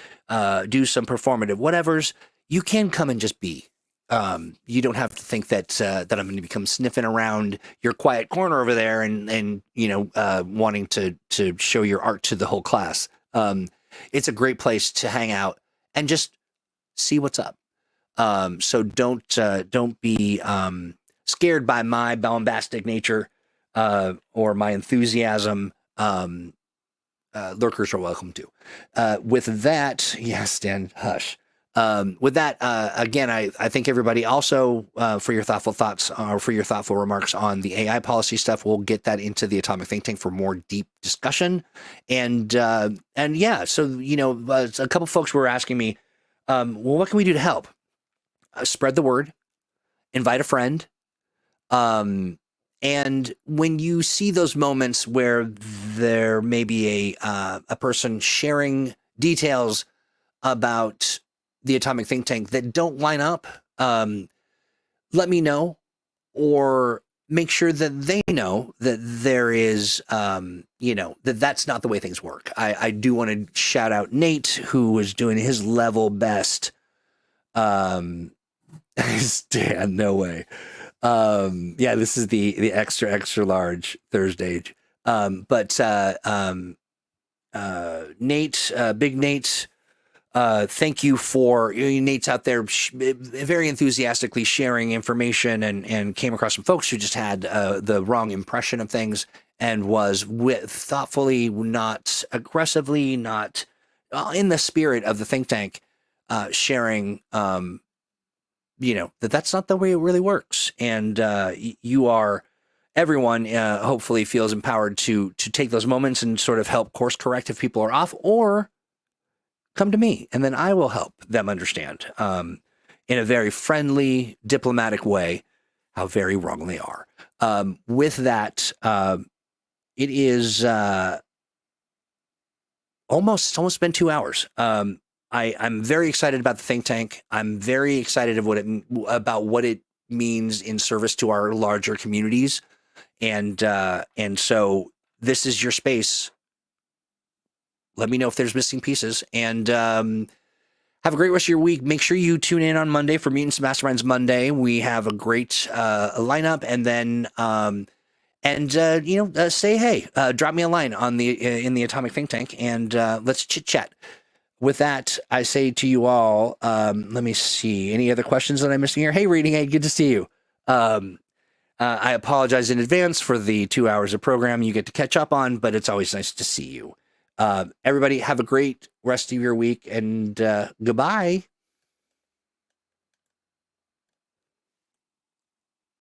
do some performative whatevers, you can come and just be. You don't have to think that I'm going to become sniffing around your quiet corner over there and wanting to show your art to the whole class. It's a great place to hang out and just see what's up. So don't be scared by my bombastic nature or my enthusiasm. lurkers are welcome too. With that, yes, Stan, hush. With that, again, I thank everybody also for your thoughtful thoughts or for your thoughtful remarks on the AI policy stuff. We'll get that into the Atomic Think Tank for more deep discussion. And yeah, so, a couple folks were asking me, well, what can we do to help? Spread the word, invite a friend. And when you see those moments where there may be a person sharing details about the Atomic Think Tank that don't line up, let me know, or make sure that they know that there is, that that's not the way things work. I do want to shout out Nate, who was doing his level best. Stan, no way. Yeah, this is the extra large Thursday. But Nate, Big Nate, thank you for Nate's out there very enthusiastically sharing information and came across some folks who just had the wrong impression of things and was thoughtfully, not aggressively, not in the spirit of the think tank, sharing that's not the way it really works. And everyone hopefully feels empowered to take those moments and sort of help course correct if people are off, or come to me and then I will help them understand in a very friendly, diplomatic way how very wrong they are. With that, it is almost been 2 hours. I'm very excited about the think tank. I'm very excited about what it means in service to our larger communities. And so this is your space. Let me know if there's missing pieces, and have a great rest of your week. Make sure you tune in on Monday for Mutants Masterminds Monday. We have a great lineup, and then say hey, drop me a line on in the Atomic Think Tank, and let's chit chat. With that, I say to you all, let me see. Any other questions that I'm missing here? Hey, Reading Aid, good to see you. I apologize in advance for the 2 hours of program you get to catch up on, but it's always nice to see you. Everybody have a great rest of your week, and goodbye.